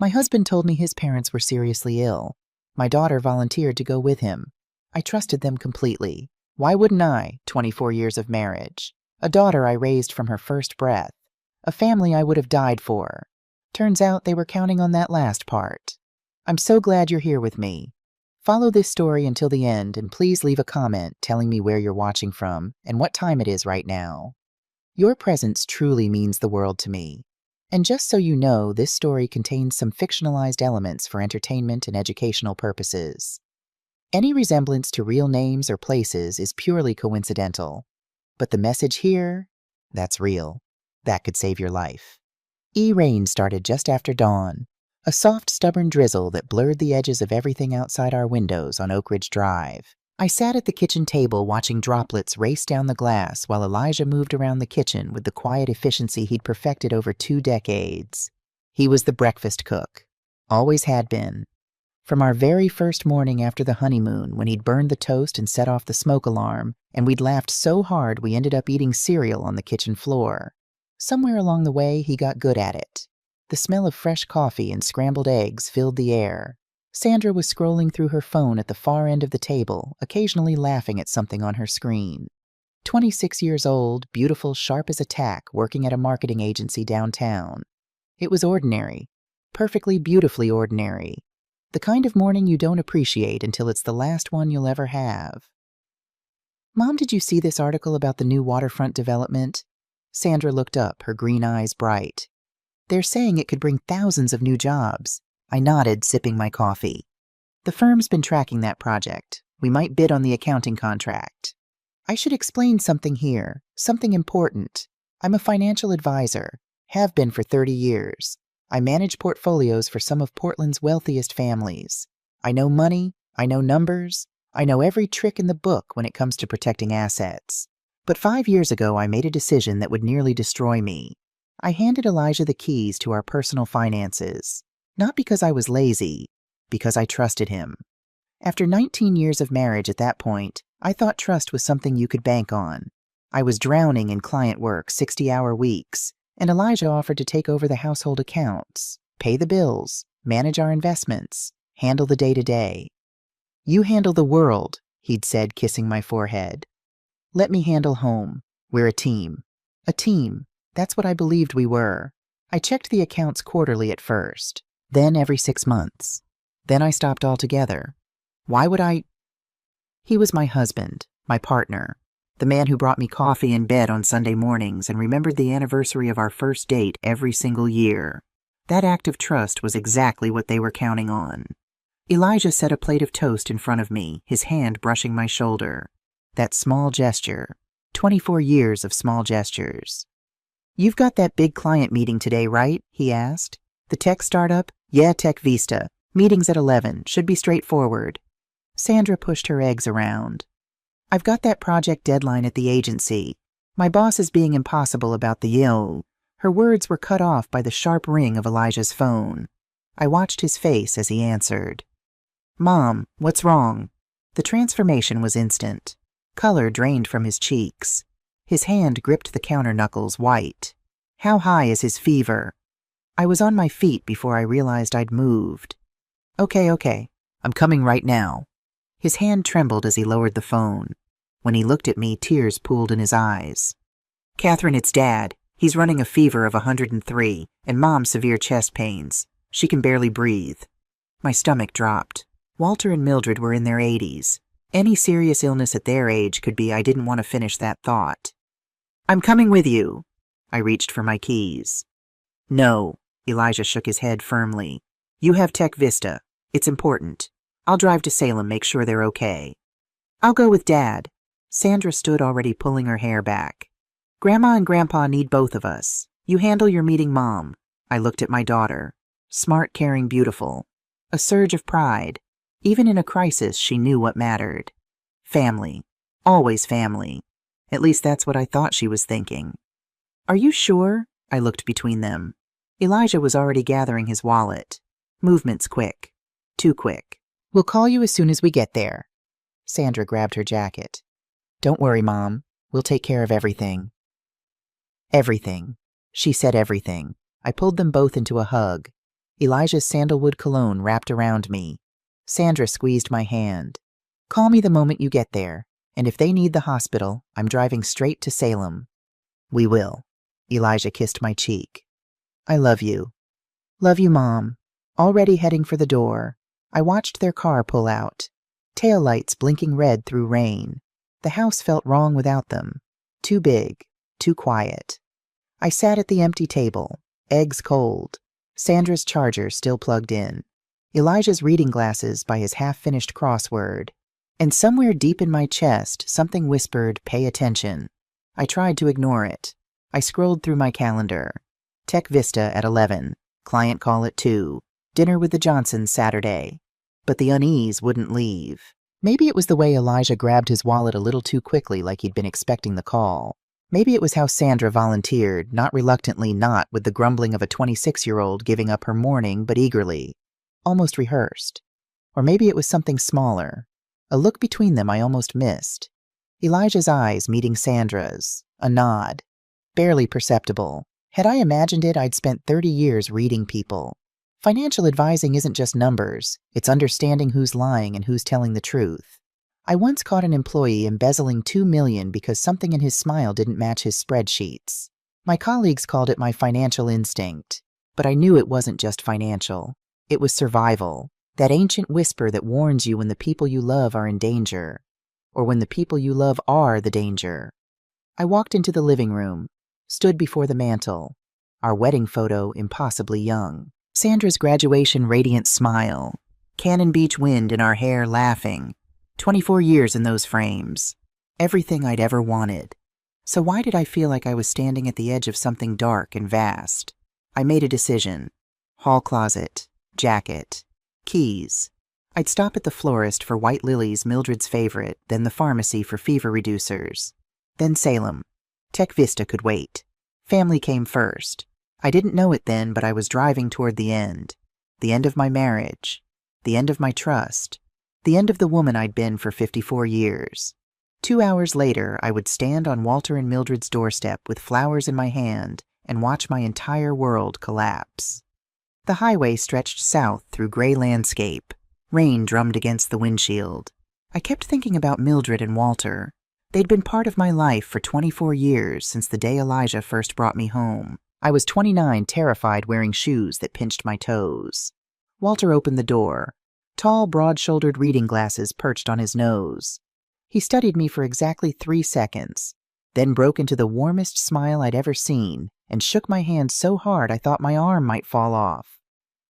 My husband told me his parents were seriously ill. My daughter volunteered to go with him. I trusted them completely. Why wouldn't I, 24 years of marriage? A daughter I raised from her first breath. A family I would have died for. Turns out they were counting on that last part. I'm so glad you're here with me. Follow this story until the end and please leave a comment telling me where you're watching from and what time it is right now. Your presence truly means the world to me. And just so you know, this story contains some fictionalized elements for entertainment and educational purposes. Any resemblance to real names or places is purely coincidental. But the message here, that's real. That could save your life. Rain started just after dawn. A soft, stubborn drizzle that blurred the edges of everything outside our windows on Oak Ridge Drive. I sat at the kitchen table watching droplets race down the glass while Elijah moved around the kitchen with the quiet efficiency he'd perfected over 2 decades. He was the breakfast cook. Always had been. From our very first morning after the honeymoon, when he'd burned the toast and set off the smoke alarm, and we'd laughed so hard we ended up eating cereal on the kitchen floor. Somewhere along the way, he got good at it. The smell of fresh coffee and scrambled eggs filled the air. Sandra was scrolling through her phone at the far end of the table, occasionally laughing at something on her screen. 26 years old, beautiful, sharp as a tack, working at a marketing agency downtown. It was ordinary. Perfectly, beautifully ordinary. The kind of morning you don't appreciate until it's the last one you'll ever have. Mom, did you see this article about the new waterfront development? Sandra looked up, her green eyes bright. They're saying it could bring thousands of new jobs. I nodded, sipping my coffee. The firm's been tracking that project. We might bid on the accounting contract. I should explain something here, something important. I'm a financial advisor, have been for 30 years. I manage portfolios for some of Portland's wealthiest families. I know money, I know numbers, I know every trick in the book when it comes to protecting assets. But 5 years ago, I made a decision that would nearly destroy me. I handed Elijah the keys to our personal finances. Not because I was lazy, because I trusted him. After 19 years of marriage at that point, I thought trust was something you could bank on. I was drowning in client work, 60-hour weeks, and Elijah offered to take over the household accounts, pay the bills, manage our investments, handle the day-to-day. You handle the world, he'd said, kissing my forehead. Let me handle home. We're a team. A team. That's what I believed we were. I checked the accounts quarterly at first, then every 6 months. Then I stopped altogether. Why would I? He was my husband, my partner, the man who brought me coffee in bed on Sunday mornings and remembered the anniversary of our first date every single year. That act of trust was exactly what they were counting on. Elijah set a plate of toast in front of me, his hand brushing my shoulder. That small gesture. 24 years of small gestures. You've got that big client meeting today, right? He asked. The tech startup? Yeah, Tech Vista. Meeting's at 11. Should be straightforward. Sandra pushed her eggs around. I've got that project deadline at the agency. My boss is being impossible about the ill. Her words were cut off by the sharp ring of Elijah's phone. I watched his face as he answered. Mom, what's wrong? The transformation was instant. Color drained from his cheeks. His hand gripped the counter knuckles white. How high is his fever? I was on my feet before I realized I'd moved. Okay. I'm coming right now. His hand trembled as he lowered the phone. When he looked at me, tears pooled in his eyes. Catherine, it's Dad. He's running a fever of 103, and Mom severe chest pains. She can barely breathe. My stomach dropped. Walter and Mildred were in their 80s. Any serious illness at their age could be I didn't want to finish that thought. I'm coming with you. I reached for my keys. No, Elijah shook his head firmly. You have Tech Vista. It's important. I'll drive to Salem, make sure they're okay. I'll go with Dad. Sandra stood already pulling her hair back. Grandma and Grandpa need both of us. You handle your meeting, Mom. I looked at my daughter. Smart, caring, beautiful. A surge of pride. Even in a crisis, she knew what mattered. Family. Always family. At least that's what I thought she was thinking. Are you sure? I looked between them. Elijah was already gathering his wallet. Movements quick. Too quick. We'll call you as soon as we get there. Sandra grabbed her jacket. Don't worry, Mom. We'll take care of everything. Everything. She said everything. I pulled them both into a hug. Elijah's sandalwood cologne wrapped around me. Sandra squeezed my hand. Call me the moment you get there, and if they need the hospital, I'm driving straight to Salem. We will. Elijah kissed my cheek. I love you. Love you, Mom. Already heading for the door. I watched their car pull out. Taillights blinking red through rain. The house felt wrong without them. Too big, too quiet. I sat at the empty table, eggs cold, Sandra's charger still plugged in, Elijah's reading glasses by his half-finished crossword, and somewhere deep in my chest something whispered, "Pay attention." I tried to ignore it. I scrolled through my calendar. Tech Vista at 11, client call at 2, dinner with the Johnsons Saturday. But the unease wouldn't leave. Maybe it was the way Elijah grabbed his wallet a little too quickly, like he'd been expecting the call. Maybe it was how Sandra volunteered, not reluctantly, not with the grumbling of a 26-year-old giving up her morning, but eagerly. Almost rehearsed. Or maybe it was something smaller. A look between them I almost missed. Elijah's eyes meeting Sandra's. A nod. Barely perceptible. Had I imagined it, I'd spent 30 years reading people. Financial advising isn't just numbers. It's understanding who's lying and who's telling the truth. I once caught an employee embezzling $2 million because something in his smile didn't match his spreadsheets. My colleagues called it my financial instinct. But I knew it wasn't just financial. It was survival. That ancient whisper that warns you when the people you love are in danger. Or when the people you love are the danger. I walked into the living room. Stood before the mantel. Our wedding photo impossibly young. Sandra's graduation radiant smile. Cannon Beach wind in our hair laughing. 24 years in those frames. Everything I'd ever wanted. So why did I feel like I was standing at the edge of something dark and vast? I made a decision. Hall closet. Jacket. Keys. I'd stop at the florist for white lilies, Mildred's favorite, then the pharmacy for fever reducers. Then Salem. Tech Vista could wait. Family came first. I didn't know it then, but I was driving toward the end. The end of my marriage. The end of my trust. The end of the woman I'd been for 54 years. 2 hours later, I would stand on Walter and Mildred's doorstep with flowers in my hand and watch my entire world collapse. The highway stretched south through gray landscape. Rain drummed against the windshield. I kept thinking about Mildred and Walter. They'd been part of my life for 24 years since the day Elijah first brought me home. I was 29, terrified, wearing shoes that pinched my toes. Walter opened the door. Tall, broad-shouldered reading glasses perched on his nose. He studied me for exactly 3 seconds, then broke into the warmest smile I'd ever seen and shook my hand so hard I thought my arm might fall off.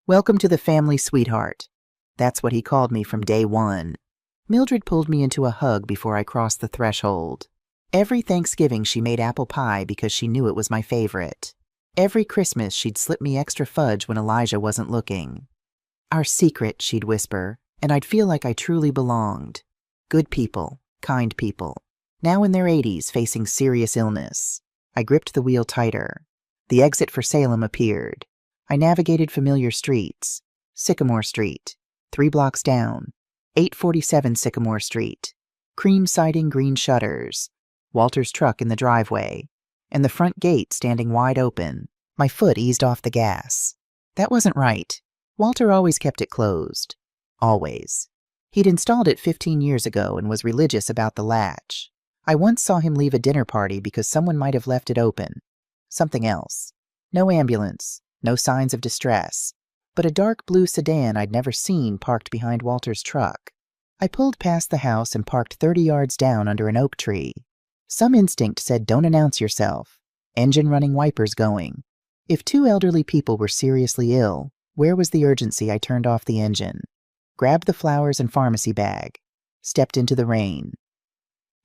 Welcome to the family, sweetheart. That's what he called me from day one. Mildred pulled me into a hug before I crossed the threshold. Every Thanksgiving she made apple pie because she knew it was my favorite. Every Christmas she'd slip me extra fudge when Elijah wasn't looking. Our secret, she'd whisper, and I'd feel like I truly belonged. Good people, kind people, now in their 80s facing serious illness. I gripped the wheel tighter. The exit for Salem appeared. I navigated familiar streets. Sycamore Street, 3 blocks down. 847 Sycamore Street. Cream siding, green shutters. Walter's truck in the driveway. And the front gate standing wide open. My foot eased off the gas. That wasn't right. Walter always kept it closed. Always. He'd installed it 15 years ago and was religious about the latch. I once saw him leave a dinner party because someone might have left it open. Something else. No ambulance. No signs of distress. But a dark blue sedan I'd never seen parked behind Walter's truck. I pulled past the house and parked 30 yards down under an oak tree. Some instinct said, don't announce yourself. Engine running, wipers going. If 2 elderly people were seriously ill, where was the urgency? I turned off the engine. Grabbed the flowers and pharmacy bag. Stepped into the rain.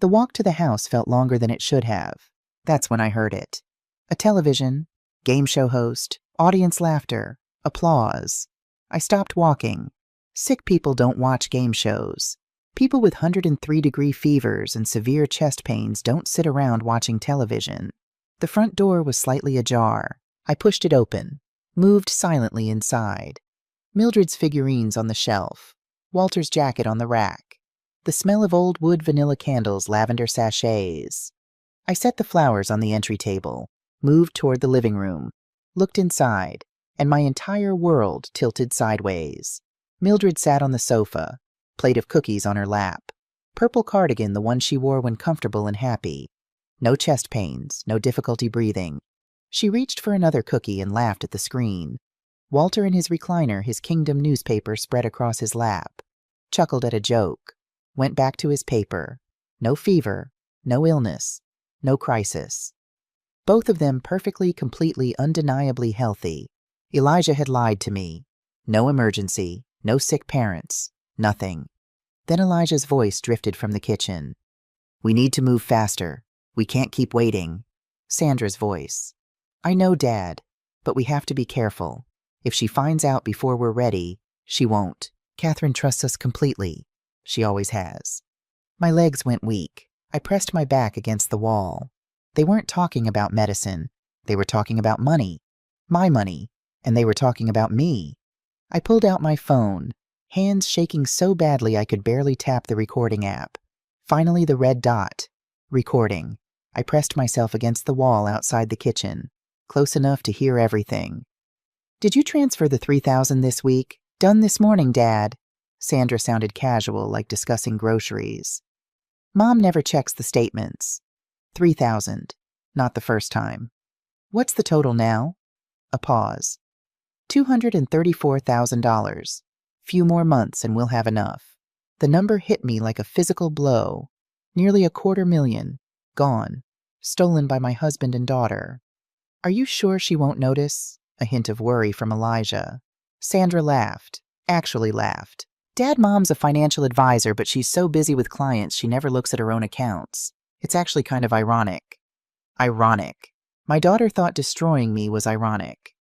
The walk to the house felt longer than it should have. That's when I heard it. A television, game show host, audience laughter, applause. I stopped walking. Sick people don't watch game shows. People with 103-degree fevers and severe chest pains don't sit around watching television. The front door was slightly ajar. I pushed it open, moved silently inside. Mildred's figurines on the shelf, Walter's jacket on the rack, the smell of old wood vanilla candles, lavender sachets. I set the flowers on the entry table, moved toward the living room, looked inside. and my entire world tilted sideways. Mildred sat on the sofa, plate of cookies on her lap. Purple cardigan, the one she wore when comfortable and happy. No chest pains, no difficulty breathing. She reached for another cookie and laughed at the screen. Walter in his recliner, his Kingdom newspaper spread across his lap. Chuckled at a joke. Went back to his paper. No fever, no illness, no crisis. Both of them perfectly, completely, undeniably healthy. Elijah had lied to me. No emergency, no sick parents, nothing. Then Elijah's voice drifted from the kitchen. "We need to move faster. We can't keep waiting." Sandra's voice. "I know, Dad, but we have to be careful. If she finds out before we're ready, she won't. Catherine trusts us completely. She always has." My legs went weak. I pressed my back against the wall. They weren't talking about medicine. They were talking about money. My money. And they were talking about me. I pulled out my phone, hands shaking so badly I could barely tap the recording app. Finally, the red dot. Recording. I pressed myself against the wall outside the kitchen, close enough to hear everything. "Did you transfer the $3,000 this week? Done this morning, Dad." Sandra sounded casual, like discussing groceries. "Mom never checks the statements." $3,000. Not the first time. "What's the total now?" A pause. $234,000. Few more months and we'll have enough. The number hit me like a physical blow. Nearly $250,000. Gone. Stolen by my husband and daughter. "Are you sure she won't notice?" A hint of worry from Elijah. Sandra laughed. Actually laughed. "Dad, Mom's a financial advisor, but she's so busy with clients she never looks at her own accounts. It's actually kind of ironic." Ironic. My daughter thought destroying me was ironic.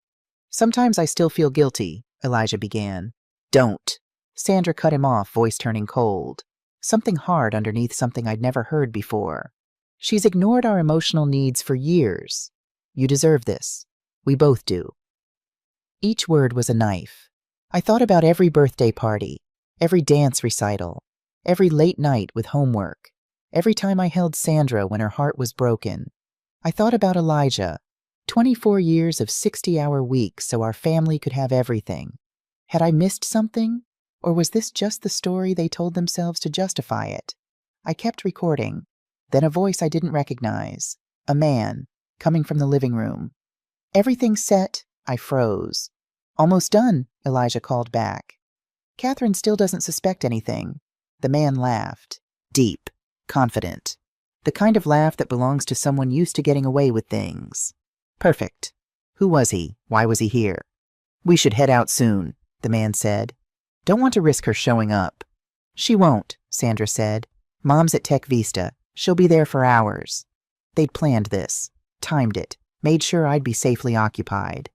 "Sometimes I still feel guilty," Elijah began. "Don't." Sandra cut him off, voice turning cold. Something hard underneath something I'd never heard before. "She's ignored our emotional needs for years. You deserve this. We both do." Each word was a knife. I thought about every birthday party, every dance recital, every late night with homework, every time I held Sandra when her heart was broken. I thought about Elijah, 24 years of 60-hour weeks so our family could have everything. Had I missed something? Or was this just the story they told themselves to justify it? I kept recording. Then a voice I didn't recognize. A man, coming from the living room. "Everything set?" I froze. "Almost done," Elijah called back. "Catherine still doesn't suspect anything." The man laughed. Deep. Confident. The kind of laugh that belongs to someone used to getting away with things. "Perfect. Who was he? Why was he here?" "We should head out soon," the man said. "Don't want to risk her showing up." "She won't," Sandra said. "Mom's at Tech Vista. She'll be there for hours." They'd planned this, timed it, made sure I'd be safely occupied.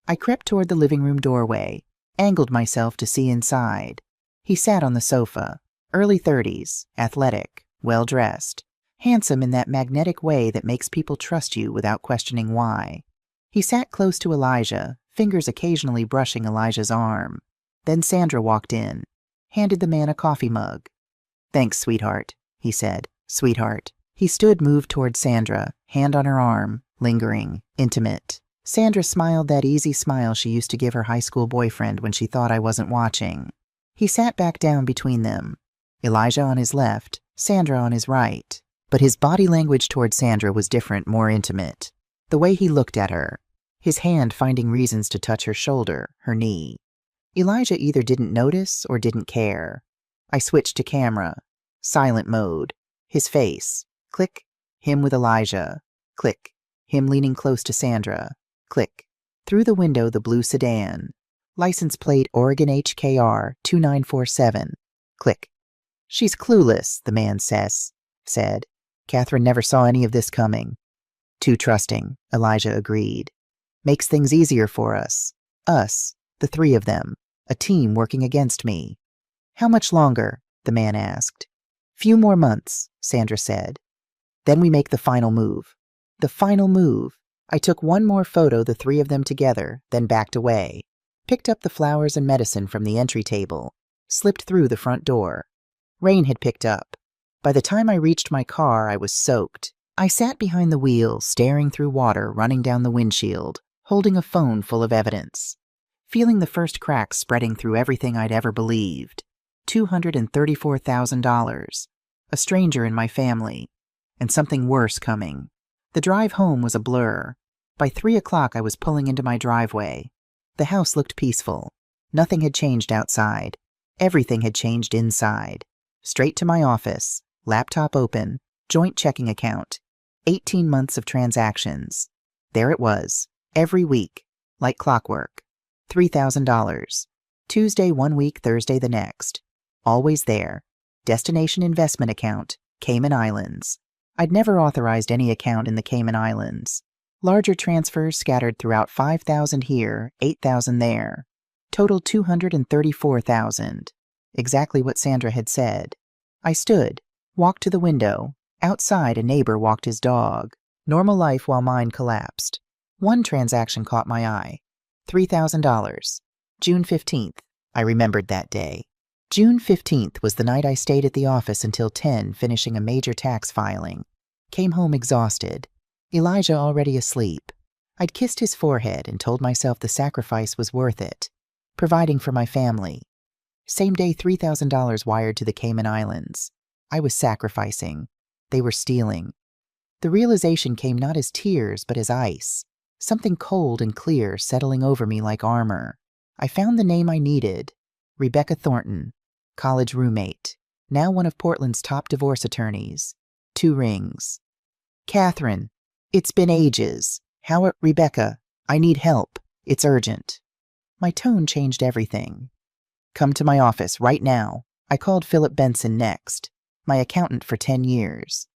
I crept toward the living room doorway, angled myself to see inside. He sat on the sofa, early 30s, athletic, well-dressed, handsome in that magnetic way that makes people trust you without questioning why. He sat close to Elijah, fingers occasionally brushing Elijah's arm. Then Sandra walked in, handed the man a coffee mug. "Thanks, sweetheart," he said. "Sweetheart." He stood, moved toward Sandra, hand on her arm, lingering, intimate. Sandra smiled that easy smile she used to give her high school boyfriend when she thought I wasn't watching. He sat back down between them. Elijah on his left, Sandra on his right. But his body language toward Sandra was different, more intimate. The way he looked at her, his hand finding reasons to touch her shoulder, her knee. Elijah either didn't notice or didn't care. I switched to camera. Silent mode. His face. Click. Him with Elijah. Click. Him leaning close to Sandra. Click. Through the window, the blue sedan. License plate Oregon HKR 2947. Click. "She's clueless," the man said. "Catherine never saw any of this coming." "Too trusting," Elijah agreed. "Makes things easier for us. Us, the three of them. A team working against me." "How much longer?" the man asked. "Few more months," Sandra said. "Then we make the final move." The final move. I took one more photo, the three of them together, then backed away. Picked up the flowers and medicine from the entry table. Slipped through the front door. Rain had picked up. By the time I reached my car, I was soaked. I sat behind the wheel, staring through water running down the windshield, holding a phone full of evidence. feeling the first cracks spreading through everything I'd ever believed. $234,000. A stranger in my family. And something worse coming. The drive home was a blur. By 3 o'clock, I was pulling into my driveway. The house looked peaceful. Nothing had changed outside. Everything had changed inside. Straight to my office, laptop open, joint checking account, 18 months of transactions. There it was, every week, like clockwork. $3,000. Tuesday 1 week, Thursday the next. Always there. Destination investment account, Cayman Islands. I'd never authorized any account in the Cayman Islands. Larger transfers scattered throughout 5,000 here, 8,000 there. Total 234,000. Exactly what Sandra had said. I stood, walked to the window. Outside, a neighbor walked his dog. Normal life while mine collapsed. One transaction caught my eye. $3,000. June 15th. I remembered that day. June 15th was the night I stayed at the office until 10, finishing a major tax filing. Came home exhausted. Elijah already asleep. I'd kissed his forehead and told myself the sacrifice was worth it. Providing for my family. Same day, $3,000 wired to the Cayman Islands. I was sacrificing. They were stealing. The realization came not as tears, but as ice. Something cold and clear settling over me like armor. I found the name I needed. Rebecca Thornton. College roommate. Now one of Portland's top divorce attorneys. 2 rings. Catherine. It's been ages. Rebecca, I need help. It's urgent. My tone changed everything. Come to my office right now. I called Philip Benson next, my accountant for 10 years.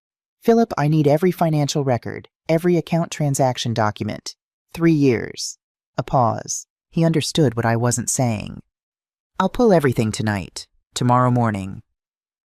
Philip, I need every financial record, every account transaction document. 3 years. A pause. He understood what I wasn't saying. I'll pull everything tonight, tomorrow morning.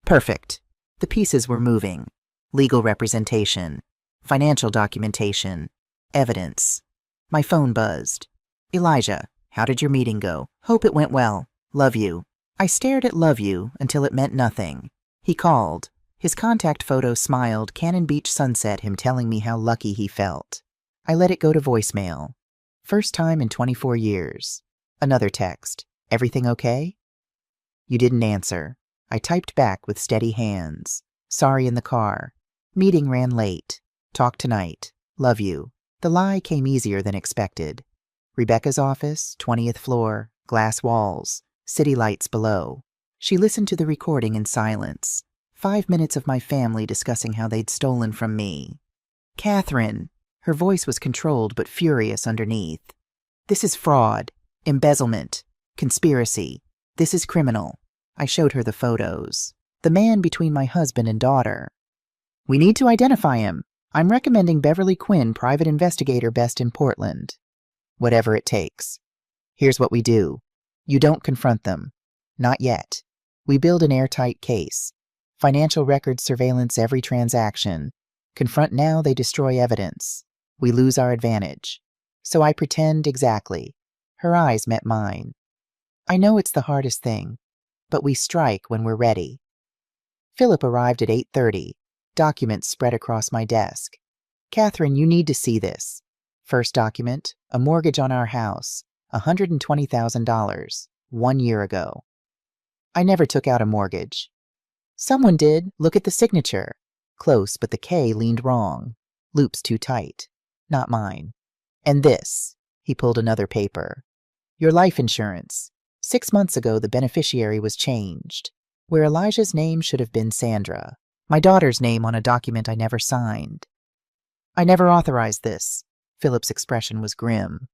Perfect. The pieces were moving. Legal representation, financial documentation, evidence. My phone buzzed. Elijah, how did your meeting go? Hope it went well. Love you. I stared at love you until it meant nothing. He called. His contact photo smiled Cannon Beach sunset, him telling me how lucky he felt. I let it go to voicemail. First time in 24 years. Another text. Everything okay? You didn't answer. I typed back with steady hands. Sorry in the car. Meeting ran late. Talk tonight. Love you. The lie came easier than expected. Rebecca's office, 20th floor, glass walls, city lights below. She listened to the recording in silence. 5 minutes of my family discussing how they'd stolen from me. Catherine. Her voice was controlled but furious underneath. This is fraud, embezzlement, conspiracy. This is criminal. I showed her the photos. The man between my husband and daughter. We need to identify him. I'm recommending Beverly Quinn, private investigator, best in Portland. Whatever it takes. Here's what we do. You don't confront them. Not yet. We build an airtight case. Financial records surveillance every transaction. Confront now, they destroy evidence. We lose our advantage. So I pretend exactly. Her eyes met mine. I know it's the hardest thing, but we strike when we're ready. Philip arrived at 8:30. Documents spread across my desk. Catherine, you need to see this. First document, a mortgage on our house, $120,000, 1 year ago. I never took out a mortgage. Someone did. Look at the signature. Close, but the K leaned wrong. Loops too tight. Not mine. And this. He pulled another paper. Your life insurance. 6 months ago, the beneficiary was changed. Where Elijah's name should have been Sandra. My daughter's name on a document I never signed. I never authorized this. Philip's expression was grim.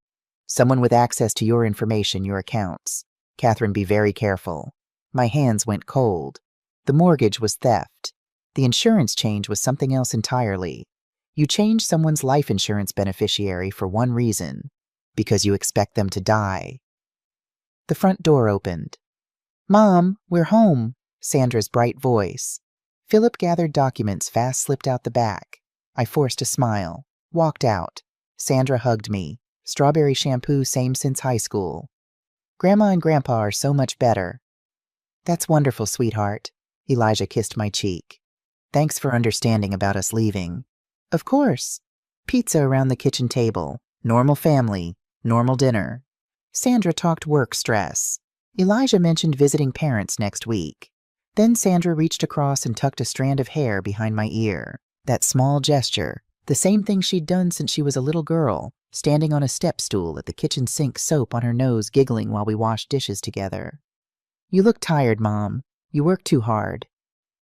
Someone with access to your information, your accounts. Catherine, be very careful. My hands went cold. The mortgage was theft. The insurance change was something else entirely. You change someone's life insurance beneficiary for one reason, because you expect them to die. The front door opened. Mom, we're home, Sandra's bright voice. Philip gathered documents, fast slipped out the back. I forced a smile, walked out. Sandra hugged me. Strawberry shampoo, same since high school. Grandma and Grandpa are so much better. That's wonderful, sweetheart. Elijah kissed my cheek. Thanks for understanding about us leaving. Of course. Pizza around the kitchen table. Normal family. Normal dinner. Sandra talked work stress. Elijah mentioned visiting parents next week. Then Sandra reached across and tucked a strand of hair behind my ear. That small gesture, the same thing she'd done since she was a little girl, standing on a step stool at the kitchen sink, soap on her nose, giggling while we washed dishes together. "You look tired, Mom. You work too hard."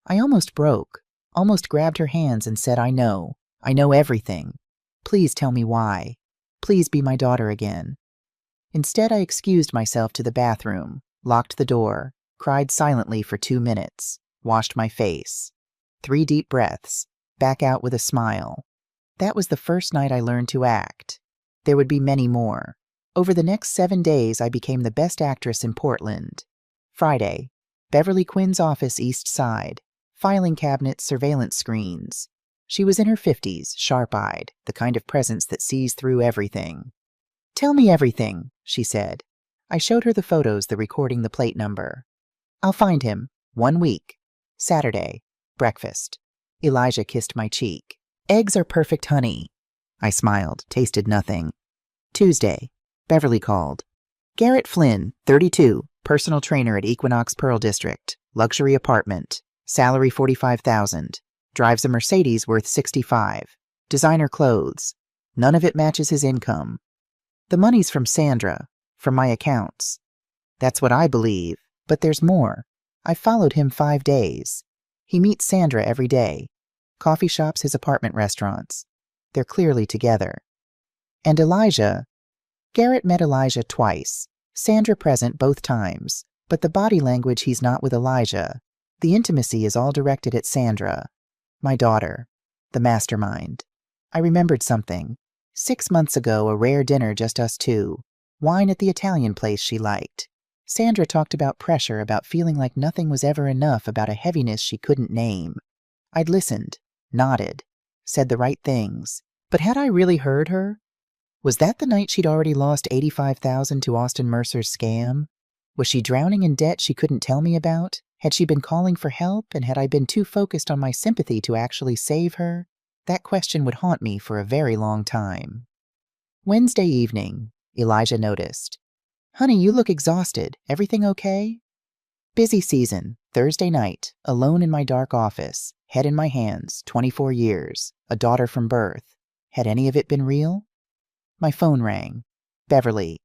I almost broke, almost grabbed her hands and said, I know everything. Please tell me why. Please be my daughter again." Instead, I excused myself to the bathroom, locked the door, cried silently for 2 minutes, washed my face. 3 deep breaths, back out with a smile. That was the first night I learned to act. There would be many more. Over the next 7 days, I became the best actress in Portland. Friday, Beverly Quinn's office, East Side. Filing cabinets, surveillance screens. She was in her 50s, sharp-eyed, the kind of presence that sees through everything. "Tell me everything," she said. I showed her the photos, the recording, the plate number. "I'll find him. 1 week. Saturday. Breakfast." Elijah kissed my cheek. "Eggs are perfect, honey." I smiled, tasted nothing. Tuesday. Beverly called. "Garrett Flynn, 32, personal trainer at Equinox Pearl District, luxury apartment, salary $45,000, drives a Mercedes worth $65, designer clothes. None of it matches his income. The money's from Sandra, from my accounts." That's what I believe, but there's more. I followed him 5 days. He meets Sandra every day. Coffee shops, his apartment restaurants. They're clearly together. And Elijah. Garrett met Elijah twice. Sandra present both times. But the body language, he's not with Elijah. The intimacy is all directed at Sandra. My daughter. The mastermind. I remembered something. 6 months ago, a rare dinner, just us two. Wine at the Italian place she liked. Sandra talked about pressure, about feeling like nothing was ever enough, about a heaviness she couldn't name. I'd listened, nodded, said the right things. But had I really heard her? Was that the night she'd already lost $85,000 to Austin Mercer's scam? Was she drowning in debt she couldn't tell me about? Had she been calling for help, and had I been too focused on my sympathy to actually save her? That question would haunt me for a very long time. Wednesday evening, Elijah noticed. "Honey, you look exhausted. Everything okay?" Busy season. Thursday night, alone in my dark office, head in my hands, 24 years, a daughter from birth. Had any of it been real? My phone rang. Beverly.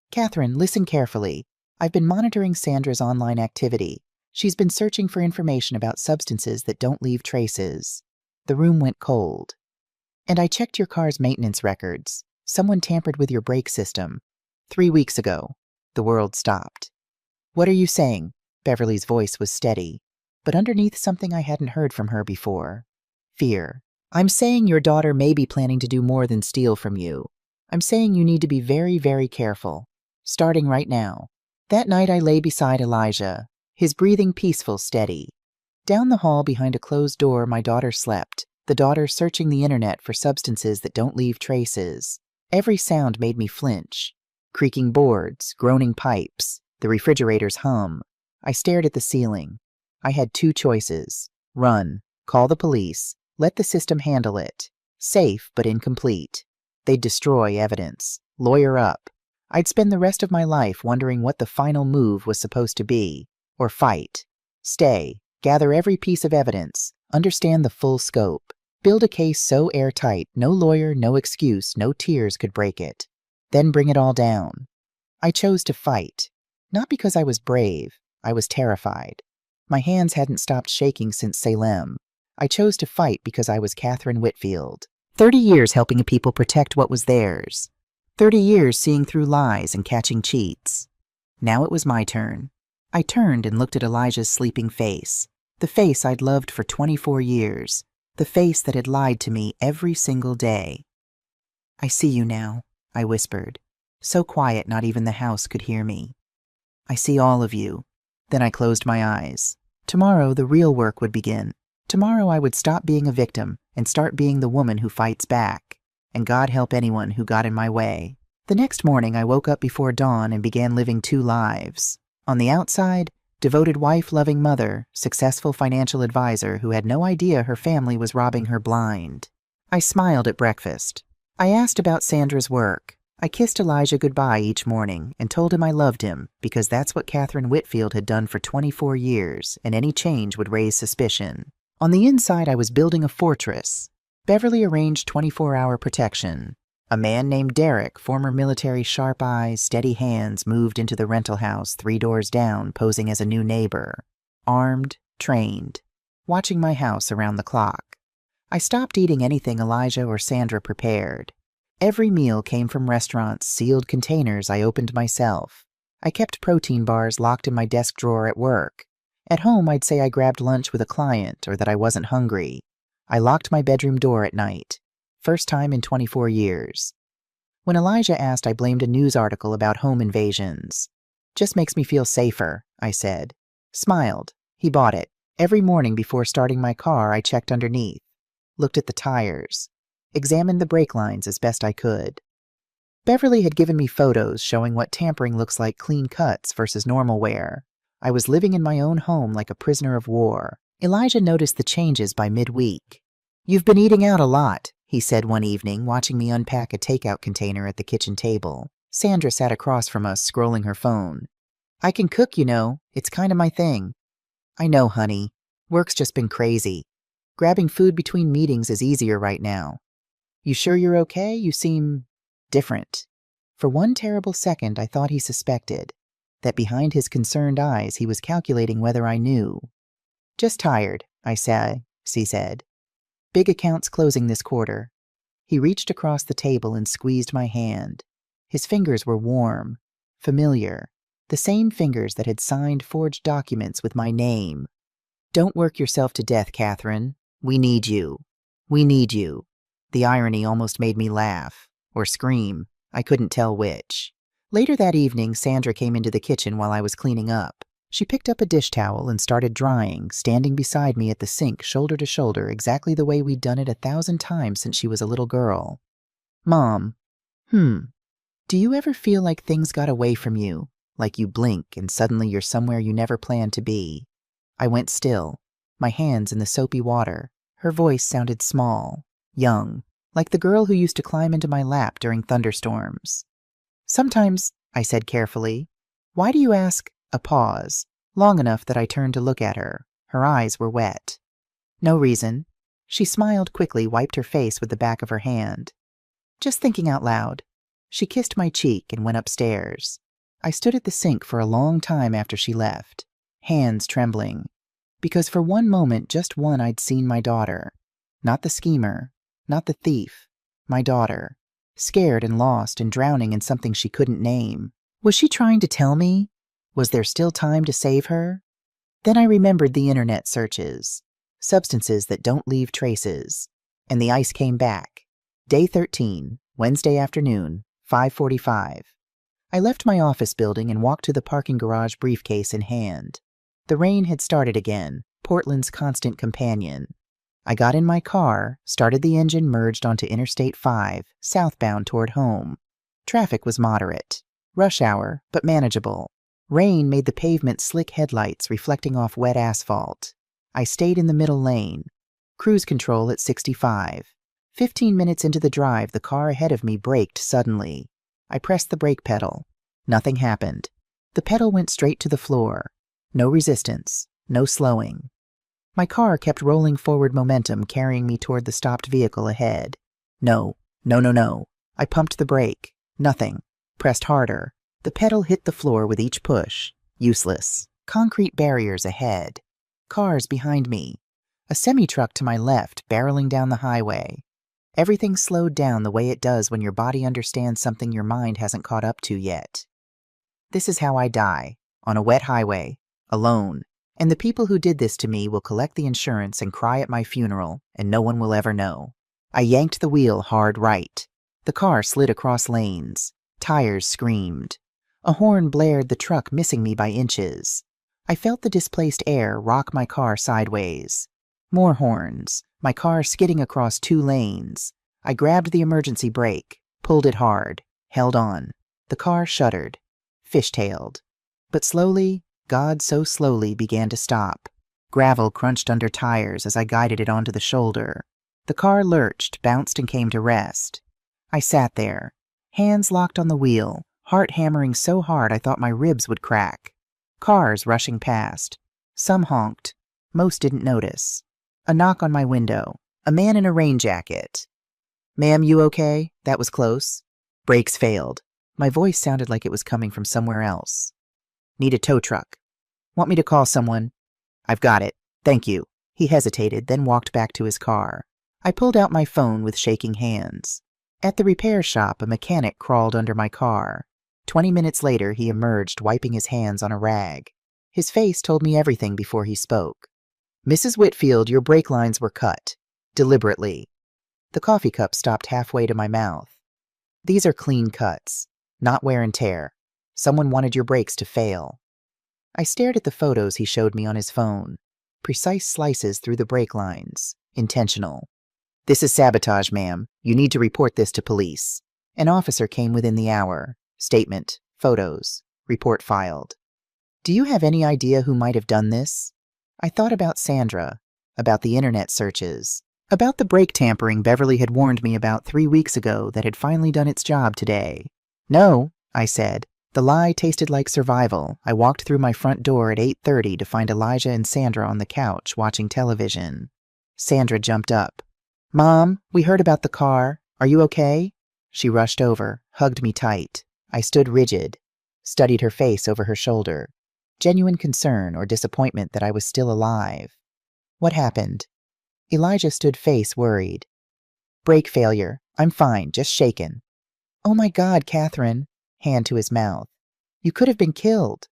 "Catherine, listen carefully. I've been monitoring Sandra's online activity. She's been searching for information about substances that don't leave traces." The room went cold. "And I checked your car's maintenance records. Someone tampered with your brake system. 3 weeks ago." The world stopped. "What are you saying?" Beverly's voice was steady, but underneath something I hadn't heard from her before. Fear. "I'm saying your daughter may be planning to do more than steal from you. I'm saying you need to be very, very careful. Starting right now." That night I lay beside Elijah, his breathing peaceful, steady. Down the hall behind a closed door, my daughter slept, the daughter searching the internet for substances that don't leave traces. Every sound made me flinch. Creaking boards, groaning pipes, the refrigerator's hum. I stared at the ceiling. I had 2 choices. Run, call the police, let the system handle it. Safe, but incomplete. They'd destroy evidence, lawyer up. I'd spend the rest of my life wondering what the final move was supposed to be. Or fight. Stay. Gather every piece of evidence, understand the full scope, build a case so airtight no lawyer, no excuse, no tears could break it. Then bring it all down. I chose to fight. Not because I was brave, I was terrified. My hands hadn't stopped shaking since Salem. I chose to fight because I was Catherine Whitfield. 30 years helping people protect what was theirs. 30 years seeing through lies and catching cheats. Now it was my turn. I turned and looked at Elijah's sleeping face. The face I'd loved for 24 years. The face that had lied to me every single day. "I see you now," I whispered. So quiet not even the house could hear me. "I see all of you." Then I closed my eyes. Tomorrow the real work would begin. Tomorrow I would stop being a victim and start being the woman who fights back. And God help anyone who got in my way. The next morning I woke up before dawn and began living 2 lives. On the outside, devoted wife, loving mother, successful financial advisor who had no idea her family was robbing her blind. I smiled at breakfast. I asked about Sandra's work. I kissed Elijah goodbye each morning and told him I loved him because that's what Catherine Whitfield had done for 24 years, and any change would raise suspicion. On the inside, I was building a fortress. Beverly arranged 24-hour protection. A man named Derek, former military, sharp eyes, steady hands, moved into the rental house 3 doors down, posing as a new neighbor. Armed, trained, watching my house around the clock. I stopped eating anything Elijah or Sandra prepared. Every meal came from restaurants, sealed containers I opened myself. I kept protein bars locked in my desk drawer at work. At home, I'd say I grabbed lunch with a client or that I wasn't hungry. I locked my bedroom door at night. First time in 24 years. When Elijah asked, I blamed a news article about home invasions. Just makes me feel safer, I said. Smiled. He bought it. Every morning before starting my car, I checked underneath. Looked at the tires. Examined the brake lines as best I could. Beverly had given me photos showing what tampering looks like clean cuts versus normal wear. I was living in my own home like a prisoner of war. Elijah noticed the changes by midweek. "You've been eating out a lot," he said one evening, watching me unpack a takeout container at the kitchen table. Sandra sat across from us, scrolling her phone. "I can cook, you know. It's kind of my thing." "I know, honey. Work's just been crazy. Grabbing food between meetings is easier right now." "You sure you're okay? You seem different." For one terrible second, I thought he suspected that behind his concerned eyes he was calculating whether I knew. "Just tired," he said. "Big accounts closing this quarter." He reached across the table and squeezed my hand. His fingers were warm, familiar, the same fingers that had signed forged documents with my name. "Don't work yourself to death, Catherine. We need you. We need you." The irony almost made me laugh, or scream. I couldn't tell which. Later that evening, Sandra came into the kitchen while I was cleaning up. She picked up a dish towel and started drying, standing beside me at the sink, shoulder to shoulder, exactly the way we'd done it 1,000 times since she was a little girl. "Mom, do you ever feel like things got away from you? Like you blink and suddenly you're somewhere you never planned to be?" I went still, my hands in the soapy water. Her voice sounded small, young, like the girl who used to climb into my lap during thunderstorms. "Sometimes," I said carefully. "Why do you ask?" A pause, long enough that I turned to look at her. Her eyes were wet. "No reason." She smiled quickly, wiped her face with the back of her hand. "Just thinking out loud." She kissed my cheek and went upstairs. I stood at the sink for a long time after she left, hands trembling. Because for one moment, just one, I'd seen my daughter. Not the schemer, not the thief. My daughter. Scared and lost and drowning in something she couldn't name. Was she trying to tell me? Was there still time to save her? Then I remembered the internet searches. Substances that don't leave traces. And the ice came back. Day 13, Wednesday afternoon, 5:45. I left my office building and walked to the parking garage, briefcase in hand. The rain had started again, Portland's constant companion. I got in my car, started the engine, merged onto Interstate 5, southbound toward home. Traffic was moderate. Rush hour, but manageable. Rain made the pavement slick, headlights reflecting off wet asphalt. I stayed in the middle lane. Cruise control at 65. 15 minutes into the drive, the car ahead of me braked suddenly. I pressed the brake pedal. Nothing happened. The pedal went straight to the floor. No resistance. No slowing. My car kept rolling forward momentum, carrying me toward the stopped vehicle ahead. No. I pumped the brake. Nothing. Pressed harder. The pedal hit the floor with each push. Useless. Concrete barriers ahead. Cars behind me. A semi-truck to my left, barreling down the highway. Everything slowed down the way it does when your body understands something your mind hasn't caught up to yet. This is how I die. On a wet highway. Alone. And the people who did this to me will collect the insurance and cry at my funeral, and no one will ever know. I yanked the wheel hard right. The car slid across lanes. Tires screamed. A horn blared, the truck missing me by inches. I felt the displaced air rock my car sideways. More horns. My car skidding across 2 lanes. I grabbed the emergency brake, pulled it hard, held on. The car shuddered, fishtailed. But slowly, God, so slowly, began to stop. Gravel crunched under tires as I guided it onto the shoulder. The car lurched, bounced, and came to rest. I sat there, Hands locked on the wheel, heart hammering so hard I thought my ribs would crack. Cars rushing past. Some honked. Most didn't notice. A knock on my window. A man in a rain jacket. "Ma'am, you okay? That was close." Brakes failed. My voice sounded like it was coming from somewhere else. "Need a tow truck." "Want me to call someone?" "I've got it. Thank you." He hesitated, then walked back to his car. I pulled out my phone with shaking hands. At the repair shop, a mechanic crawled under my car. 20 minutes later, he emerged, wiping his hands on a rag. His face told me everything before he spoke. "Mrs. Whitfield, your brake lines were cut. Deliberately." The coffee cup stopped halfway to my mouth. "These are clean cuts, not wear and tear. Someone wanted your brakes to fail." I stared at the photos he showed me on his phone. Precise slices through the brake lines. Intentional. "This is sabotage, ma'am. You need to report this to police." An officer came within the hour. Statement. Photos. Report filed. "Do you have any idea who might have done this?" I thought about Sandra, about the internet searches, about the brake tampering Beverly had warned me about 3 weeks ago that had finally done its job today. "No," I said. The lie tasted like survival. I walked through my front door at 8:30 to find Elijah and Sandra on the couch watching television. Sandra jumped up. "Mom, we heard about the car. Are you okay?" She rushed over, hugged me tight. I stood rigid, studied her face over her shoulder. Genuine concern or disappointment that I was still alive. "What happened?" Elijah stood face worried. "Brake failure. I'm fine, just shaken." "Oh my God, Catherine." Hand to his mouth. "You could have been killed."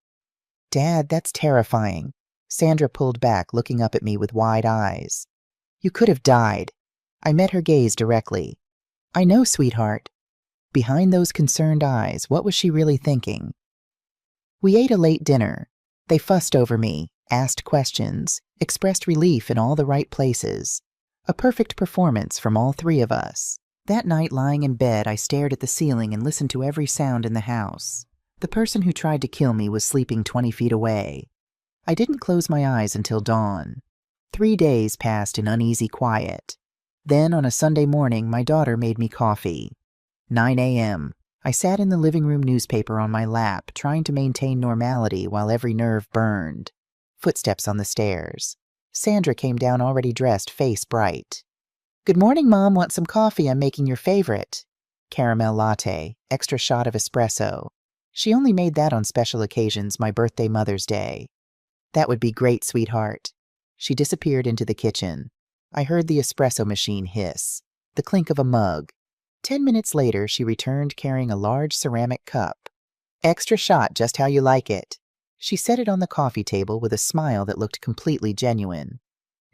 "Dad, that's terrifying." Sandra pulled back, looking up at me with wide eyes. "You could have died." I met her gaze directly. "I know, sweetheart." Behind those concerned eyes, what was she really thinking? We ate a late dinner. They fussed over me, asked questions, expressed relief in all the right places. A perfect performance from all three of us. That night, lying in bed, I stared at the ceiling and listened to every sound in the house. The person who tried to kill me was sleeping 20 feet away. I didn't close my eyes until dawn. 3 days passed in uneasy quiet. Then, on a Sunday morning, my daughter made me coffee. 9 a.m. I sat in the living room newspaper on my lap, trying to maintain normality while every nerve burned. Footsteps on the stairs. Sandra came down already dressed, face bright. "Good morning, Mom. Want some coffee? I'm making your favorite." Caramel latte, extra shot of espresso. She only made that on special occasions, my birthday, Mother's Day. "That would be great, sweetheart." She disappeared into the kitchen. I heard the espresso machine hiss, the clink of a mug. 10 minutes later, she returned carrying a large ceramic cup. "Extra shot, just how you like it." She set it on the coffee table with a smile that looked completely genuine.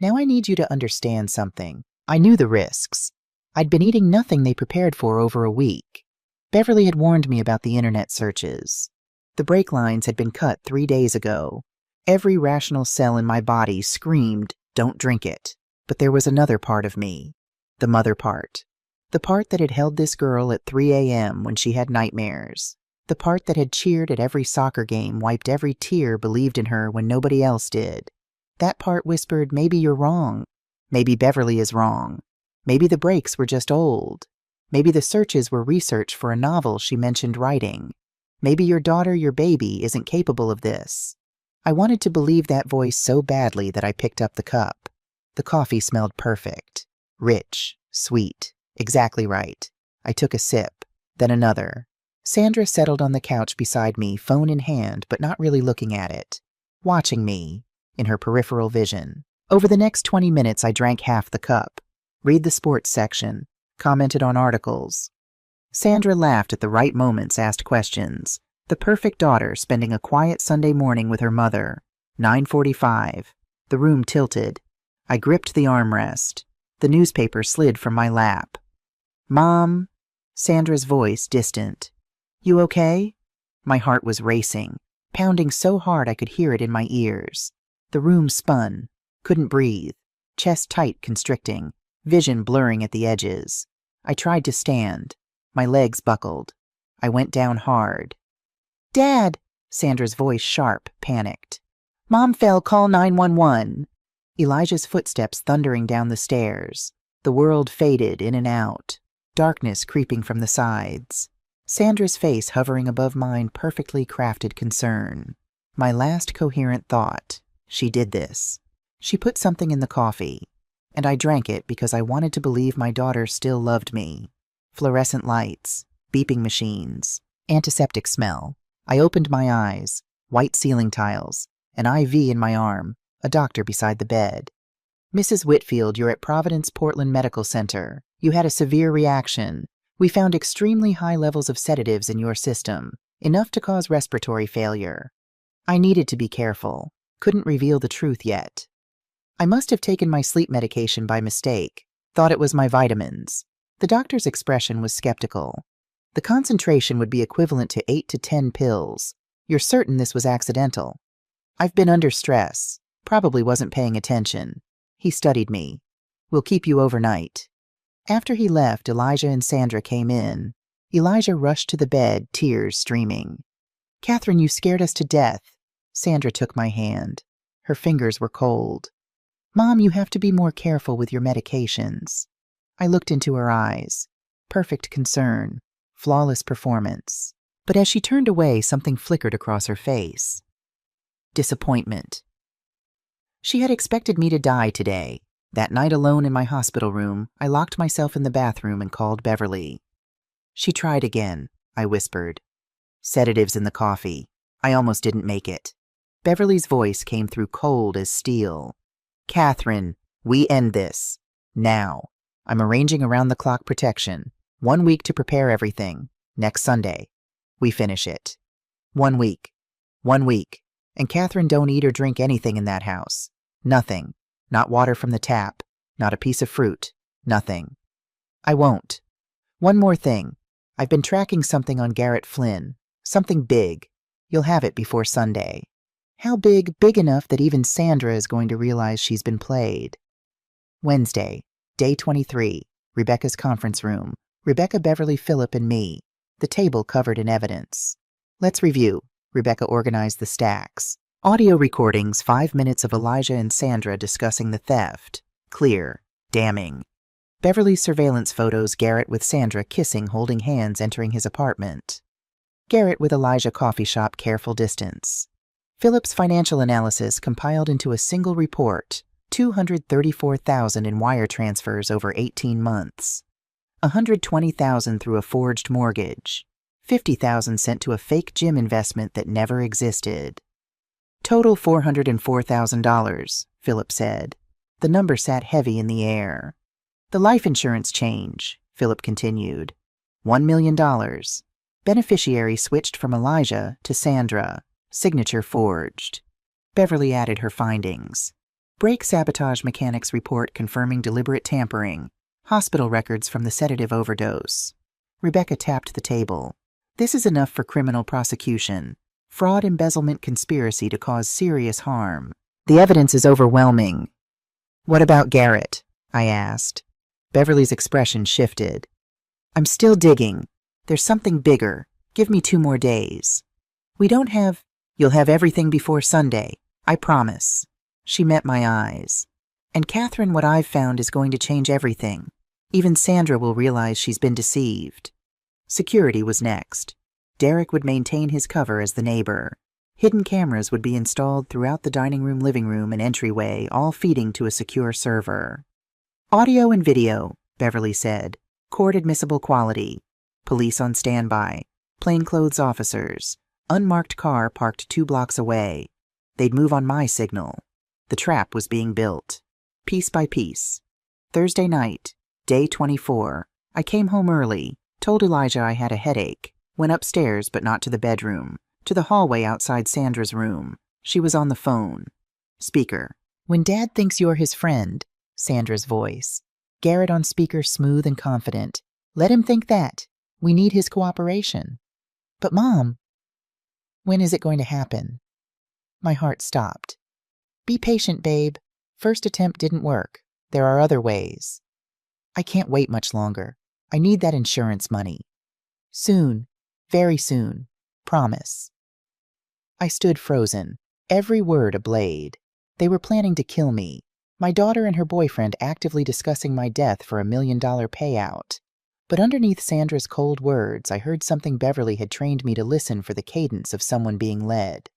"Now I need you to understand something. I knew the risks. I'd been eating nothing they prepared for over a week. Beverly had warned me about the internet searches. The brake lines had been cut 3 days ago. Every rational cell in my body screamed, "Don't drink it." But there was another part of me. The mother part. The part that had held this girl at 3 a.m. when she had nightmares. The part that had cheered at every soccer game, wiped every tear, believed in her when nobody else did. That part whispered, "Maybe you're wrong. Maybe Beverly is wrong. Maybe the brakes were just old. Maybe the searches were research for a novel she mentioned writing. Maybe your daughter, your baby, isn't capable of this." I wanted to believe that voice so badly that I picked up the cup. The coffee smelled perfect. Rich. Sweet. Exactly right. I took a sip. Then another. Sandra settled on the couch beside me, phone in hand, but not really looking at it. Watching me, in her peripheral vision. Over the next 20 minutes, I drank half the cup. Read the sports section. Commented on articles. Sandra laughed at the right moments, asked questions. The perfect daughter spending a quiet Sunday morning with her mother. 9:45. The room tilted. I gripped the armrest. The newspaper slid from my lap. "Mom." Sandra's voice distant. "You okay?" My heart was racing, pounding so hard I could hear it in my ears. The room spun. Couldn't breathe. Chest tight, constricting. Vision blurring at the edges. I tried to stand. My legs buckled. I went down hard. "Dad!" Sandra's voice sharp, panicked. "Mom fell, call 911. Elijah's footsteps thundering down the stairs. The world faded in and out. Darkness creeping from the sides. Sandra's face hovering above mine, perfectly crafted concern. My last coherent thought. She did this. She put something in the coffee, and I drank it because I wanted to believe my daughter still loved me. Fluorescent lights, beeping machines, antiseptic smell. I opened my eyes, white ceiling tiles, an IV in my arm, a doctor beside the bed. Mrs. Whitfield, you're at Providence Portland Medical Center. You had a severe reaction. We found extremely high levels of sedatives in your system, enough to cause respiratory failure. I needed to be careful. Couldn't reveal the truth yet. I must have taken my sleep medication by mistake. Thought it was my vitamins. The doctor's expression was skeptical. The concentration would be equivalent to 8 to 10 pills. You're certain this was accidental? I've been under stress. Probably wasn't paying attention. He studied me. We'll keep you overnight. After he left, Elijah and Sandra came in. Elijah rushed to the bed, tears streaming. Catherine, you scared us to death. Sandra took my hand. Her fingers were cold. Mom, you have to be more careful with your medications. I looked into her eyes. Perfect concern. Flawless performance. But as she turned away, something flickered across her face. Disappointment. She had expected me to die today. That night alone in my hospital room, I locked myself in the bathroom and called Beverly. She tried again, I whispered. Sedatives in the coffee. I almost didn't make it. Beverly's voice came through cold as steel. Catherine, we end this. Now. I'm arranging around-the-clock protection. 1 week to prepare everything. Next Sunday. We finish it. 1 week. 1 week. And Catherine, don't eat or drink anything in that house. Nothing. Not water from the tap. Not a piece of fruit. Nothing. I won't. One more thing. I've been tracking something on Garrett Flynn. Something big. You'll have it before Sunday. How big? Big enough that even Sandra is going to realize she's been played. Wednesday, day 23, Rebecca's conference room. Rebecca, Beverly, Philip, and me. The table covered in evidence. Let's review. Rebecca organized the stacks. Audio recordings, 5 minutes of Elijah and Sandra discussing the theft. Clear. Damning. Beverly's surveillance photos, Garrett with Sandra kissing, holding hands, entering his apartment. Garrett with Elijah, coffee shop, careful distance. Philip's financial analysis compiled into a single report, $234,000 in wire transfers over 18 months, $120,000 through a forged mortgage, $50,000 sent to a fake gym investment that never existed. Total $404,000, Philip said. The number sat heavy in the air. The life insurance change, Philip continued. $1 million. Beneficiary switched from Elijah to Sandra. Signature forged. Beverly added her findings. Brake sabotage mechanics report confirming deliberate tampering. Hospital records from the sedative overdose. Rebecca tapped the table. This is enough for criminal prosecution. Fraud, embezzlement, conspiracy to cause serious harm. The evidence is overwhelming. What about Garrett? I asked. Beverly's expression shifted. I'm still digging. There's something bigger. Give me 2 more days. We don't have... You'll have everything before Sunday. I promise. She met my eyes. And Catherine, what I've found is going to change everything. Even Sandra will realize she's been deceived. Security was next. Derek would maintain his cover as the neighbor. Hidden cameras would be installed throughout the dining room, living room, and entryway, all feeding to a secure server. Audio and video, Beverly said. Court-admissible quality. Police on standby. Plainclothes officers. Unmarked car parked 2 blocks away. They'd move on my signal. The trap was being built. Piece by piece. Thursday night, day 24. I came home early, told Elijah I had a headache, went upstairs but not to the bedroom, to the hallway outside Sandra's room. She was on the phone. Speaker. When Dad thinks you're his friend, Sandra's voice. Garrett on speaker, smooth and confident. Let him think that. We need his cooperation. But Mom, when is it going to happen? My heart stopped. Be patient, babe. First attempt didn't work. There are other ways. I can't wait much longer. I need that insurance money. Soon. Very soon. Promise. I stood frozen, every word a blade. They were planning to kill me. My daughter and her boyfriend actively discussing my death for $1 million payout. But underneath Sandra's cold words, I heard something Beverly had trained me to listen for: the cadence of someone being led.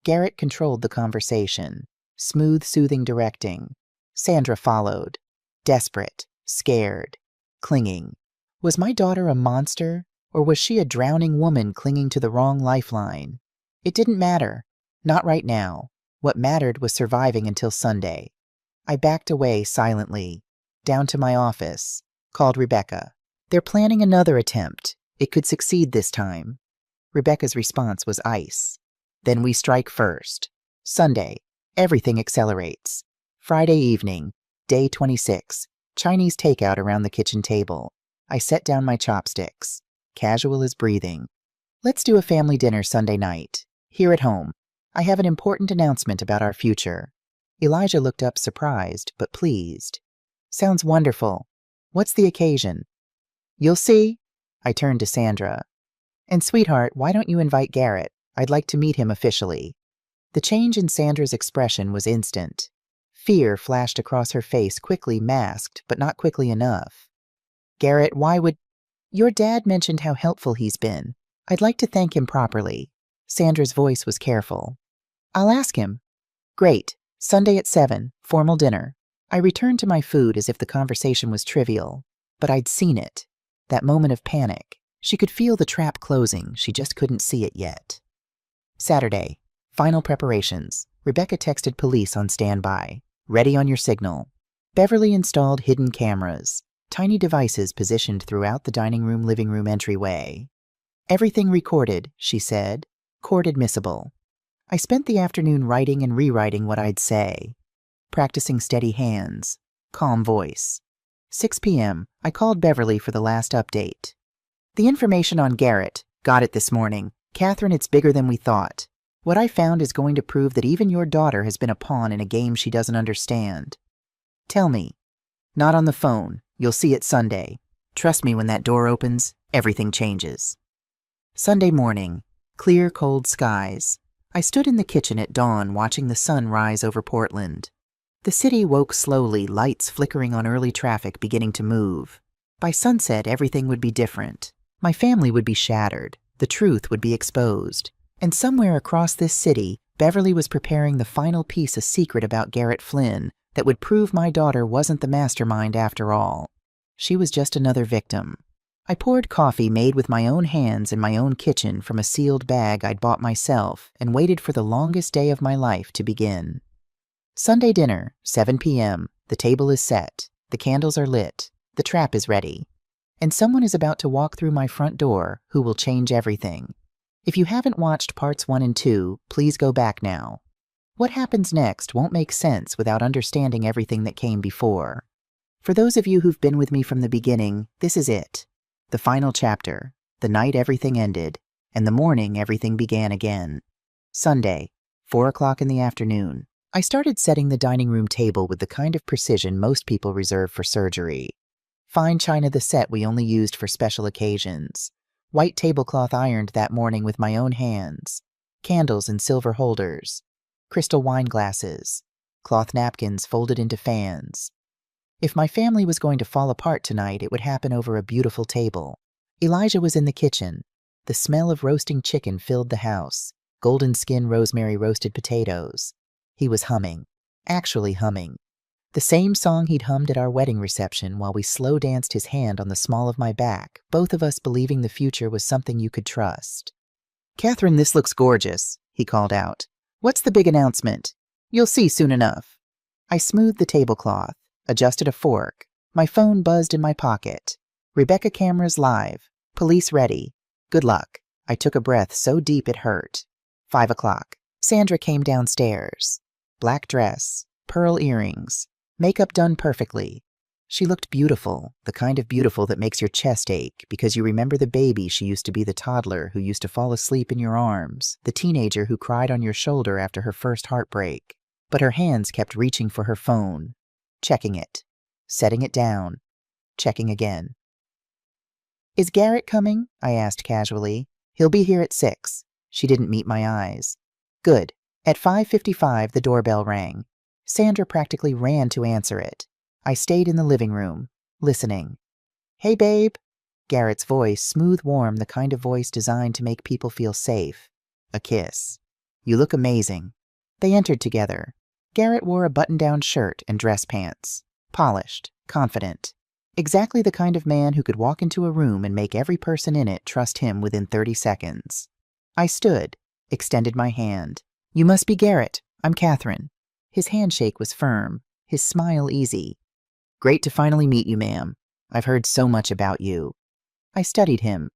Garrett controlled the conversation. Smooth, soothing directing. Sandra followed. Desperate, scared, clinging. Was my daughter a monster, or was she a drowning woman clinging to the wrong lifeline? It didn't matter. Not right now. What mattered was surviving until Sunday. I backed away silently. Down to my office. Called Rebecca. They're planning another attempt. It could succeed this time. Rebecca's response was ice. Then we strike first. Sunday. Everything accelerates. Friday evening. Day 26. Chinese takeout around the kitchen table. I set down my chopsticks. Casual as breathing. Let's do a family dinner Sunday night. Here at home. I have an important announcement about our future. Elijah looked up surprised, but pleased. Sounds wonderful. What's the occasion? You'll see. I turned to Sandra. And sweetheart, why don't you invite Garrett? I'd like to meet him officially. The change in Sandra's expression was instant. Fear flashed across her face, quickly masked, but not quickly enough. Garrett, why would... Your dad mentioned how helpful he's been. I'd like to thank him properly. Sandra's voice was careful. I'll ask him. Great. Sunday at 7, formal dinner. I returned to my food as if the conversation was trivial. But I'd seen it. That moment of panic. She could feel the trap closing, she just couldn't see it yet. Saturday. Final preparations. Rebecca texted police on standby. Ready on your signal. Beverly installed hidden cameras. Tiny devices positioned throughout the dining room, living room entryway. Everything recorded, she said. Court admissible. I spent the afternoon writing and rewriting what I'd say. Practicing steady hands. Calm voice. 6 p.m. I called Beverly for the last update. The information on Garrett. Got it this morning. Catherine, it's bigger than we thought. What I found is going to prove that even your daughter has been a pawn in a game she doesn't understand. Tell me. Not on the phone. You'll see it Sunday. Trust me, when that door opens, everything changes. Sunday morning. Clear, cold skies. I stood in the kitchen at dawn watching the sun rise over Portland. The city woke slowly, lights flickering on early traffic beginning to move. By sunset, everything would be different. My family would be shattered. The truth would be exposed. And somewhere across this city, Beverly was preparing the final piece, a secret about Garrett Flynn that would prove my daughter wasn't the mastermind after all. She was just another victim. I poured coffee made with my own hands in my own kitchen from a sealed bag I'd bought myself and waited for the longest day of my life to begin. Sunday dinner, 7 p.m. The table is set. The candles are lit. The trap is ready. And someone is about to walk through my front door who will change everything. If you haven't watched parts 1 and 2, please go back now. What happens next won't make sense without understanding everything that came before. For those of you who've been with me from the beginning, this is it. The final chapter, the night everything ended, and the morning everything began again. Sunday, 4 o'clock in the afternoon. I started setting the dining room table with the kind of precision most people reserve for surgery. Fine china, the set we only used for special occasions. White tablecloth ironed that morning with my own hands. Candles in silver holders. Crystal wine glasses. Cloth napkins folded into fans. If my family was going to fall apart tonight, it would happen over a beautiful table. Elijah was in the kitchen. The smell of roasting chicken filled the house. Golden skin rosemary roasted potatoes. He was humming. Actually humming. The same song he'd hummed at our wedding reception while we slow danced his hand on the small of my back, both of us believing the future was something you could trust. "Catherine, this looks gorgeous," he called out. "What's the big announcement?" "You'll see soon enough." I smoothed the tablecloth, adjusted a fork. My phone buzzed in my pocket. Rebecca cameras live. Police ready. Good luck. I took a breath so deep it hurt. 5 o'clock. Sandra came downstairs. Black dress, pearl earrings, makeup done perfectly. She looked beautiful, the kind of beautiful that makes your chest ache because you remember the baby she used to be, the toddler who used to fall asleep in your arms, the teenager who cried on your shoulder after her first heartbreak. But her hands kept reaching for her phone, checking it, setting it down, checking again. "Is Garrett coming?" I asked casually. "He'll be here at 6. She didn't meet my eyes. Good. At 5:55, the doorbell rang. Sandra practically ran to answer it. I stayed in the living room, listening. "Hey, babe." Garrett's voice, smooth, warm, the kind of voice designed to make people feel safe. A kiss. You look amazing. They entered together. Garrett wore a button-down shirt and dress pants. Polished, confident. Exactly the kind of man who could walk into a room and make every person in it trust him within 30 seconds. I stood, extended my hand. You must be Garrett. I'm Catherine. His handshake was firm, his smile easy. Great to finally meet you, ma'am. I've heard so much about you. I studied him.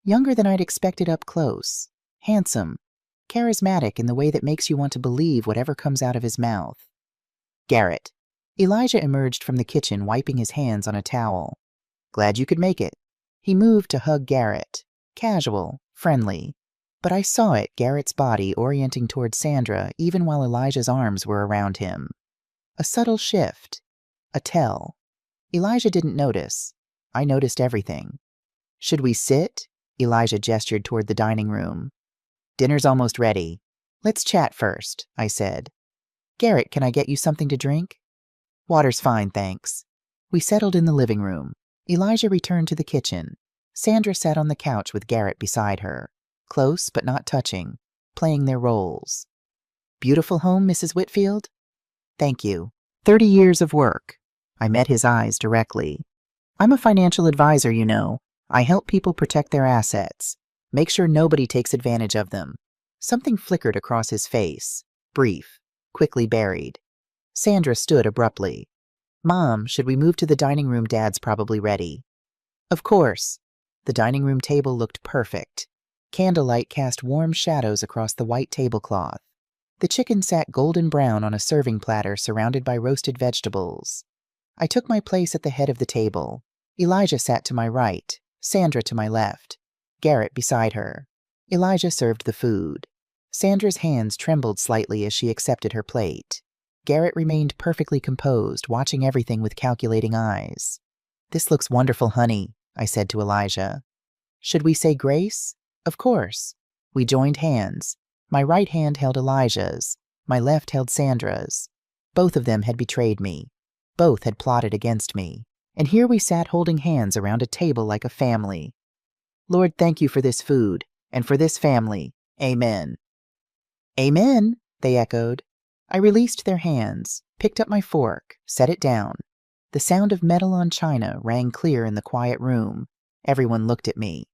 Younger than I'd expected up close. Handsome. Charismatic in the way that makes you want to believe whatever comes out of his mouth. Garrett. Elijah emerged from the kitchen, wiping his hands on a towel. Glad you could make it. He moved to hug Garrett. Casual, friendly. But I saw it, Garrett's body orienting toward Sandra even while Elijah's arms were around him. A subtle shift. A tell. Elijah didn't notice. I noticed everything. Should we sit? Elijah gestured toward the dining room. Dinner's almost ready. Let's chat first, I said. Garrett, can I get you something to drink? Water's fine, thanks. We settled in the living room. Elijah returned to the kitchen. Sandra sat on the couch with Garrett beside her. Close but not touching, playing their roles. Beautiful home, Mrs. Whitfield? Thank you. 30 years of work. I met his eyes directly. I'm a financial advisor, you know. I help people protect their assets. Make sure nobody takes advantage of them. Something flickered across his face. Brief, quickly buried. Sandra stood abruptly. Mom, should we move to the dining room? Dad's probably ready. Of course. The dining room table looked perfect. Candlelight cast warm shadows across the white tablecloth. The chicken sat golden brown on a serving platter surrounded by roasted vegetables. I took my place at the head of the table. Elijah sat to my right, Sandra to my left, Garrett beside her. Elijah served the food. Sandra's hands trembled slightly as she accepted her plate. Garrett remained perfectly composed, watching everything with calculating eyes. This looks wonderful, honey, I said to Elijah. Should we say grace? Of course. We joined hands. My right hand held Elijah's. My left held Sandra's. Both of them had betrayed me. Both had plotted against me. And here we sat holding hands around a table like a family. Lord, thank you for this food, and for this family. Amen. Amen, they echoed. I released their hands, picked up my fork, set it down. The sound of metal on china rang clear in the quiet room. Everyone looked at me.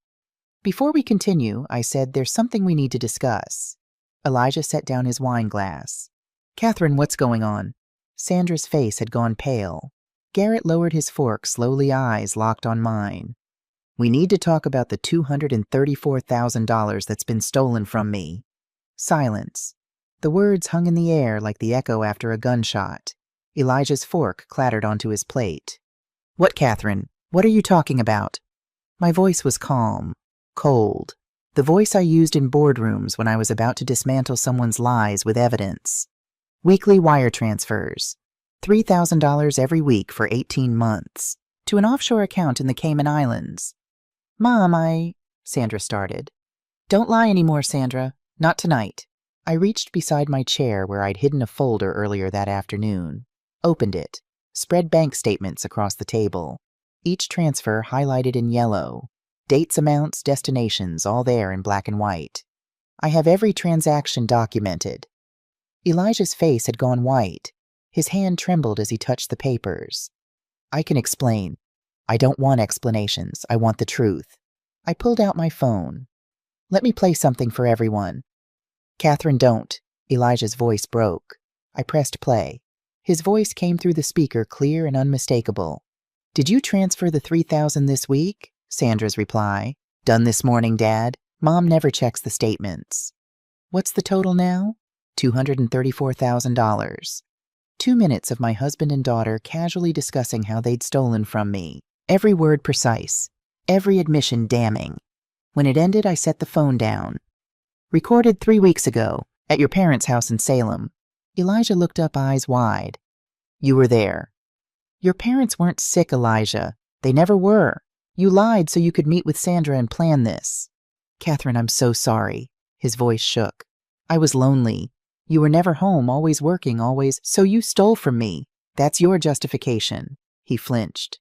Before we continue, I said, there's something we need to discuss. Elijah set down his wine glass. Catherine, what's going on? Sandra's face had gone pale. Garrett lowered his fork, slowly, eyes locked on mine. We need to talk about the $234,000 that's been stolen from me. Silence. The words hung in the air like the echo after a gunshot. Elijah's fork clattered onto his plate. What, Catherine? What are you talking about? My voice was calm. Cold. The voice I used in boardrooms when I was about to dismantle someone's lies with evidence. Weekly wire transfers. $3,000 every week for 18 months. To an offshore account in the Cayman Islands. Mom, Sandra started. Don't lie anymore, Sandra. Not tonight. I reached beside my chair where I'd hidden a folder earlier that afternoon. Opened it. Spread bank statements across the table. Each transfer highlighted in yellow. Dates, amounts, destinations, all there in black and white. I have every transaction documented. Elijah's face had gone white. His hand trembled as he touched the papers. I can explain. I don't want explanations. I want the truth. I pulled out my phone. Let me play something for everyone. Catherine, don't. Elijah's voice broke. I pressed play. His voice came through the speaker clear and unmistakable. Did you transfer the $3,000 this week? Sandra's reply. Done this morning, Dad. Mom never checks the statements. What's the total now? $234,000. 2 minutes of my husband and daughter casually discussing how they'd stolen from me. Every word precise. Every admission damning. When it ended, I set the phone down. Recorded 3 weeks ago, at your parents' house in Salem. Elijah looked up, eyes wide. You were there. Your parents weren't sick, Elijah. They never were. You lied so you could meet with Sandra and plan this. Catherine, I'm so sorry. His voice shook. I was lonely. You were never home, always working, always. So you stole from me. That's your justification. He flinched.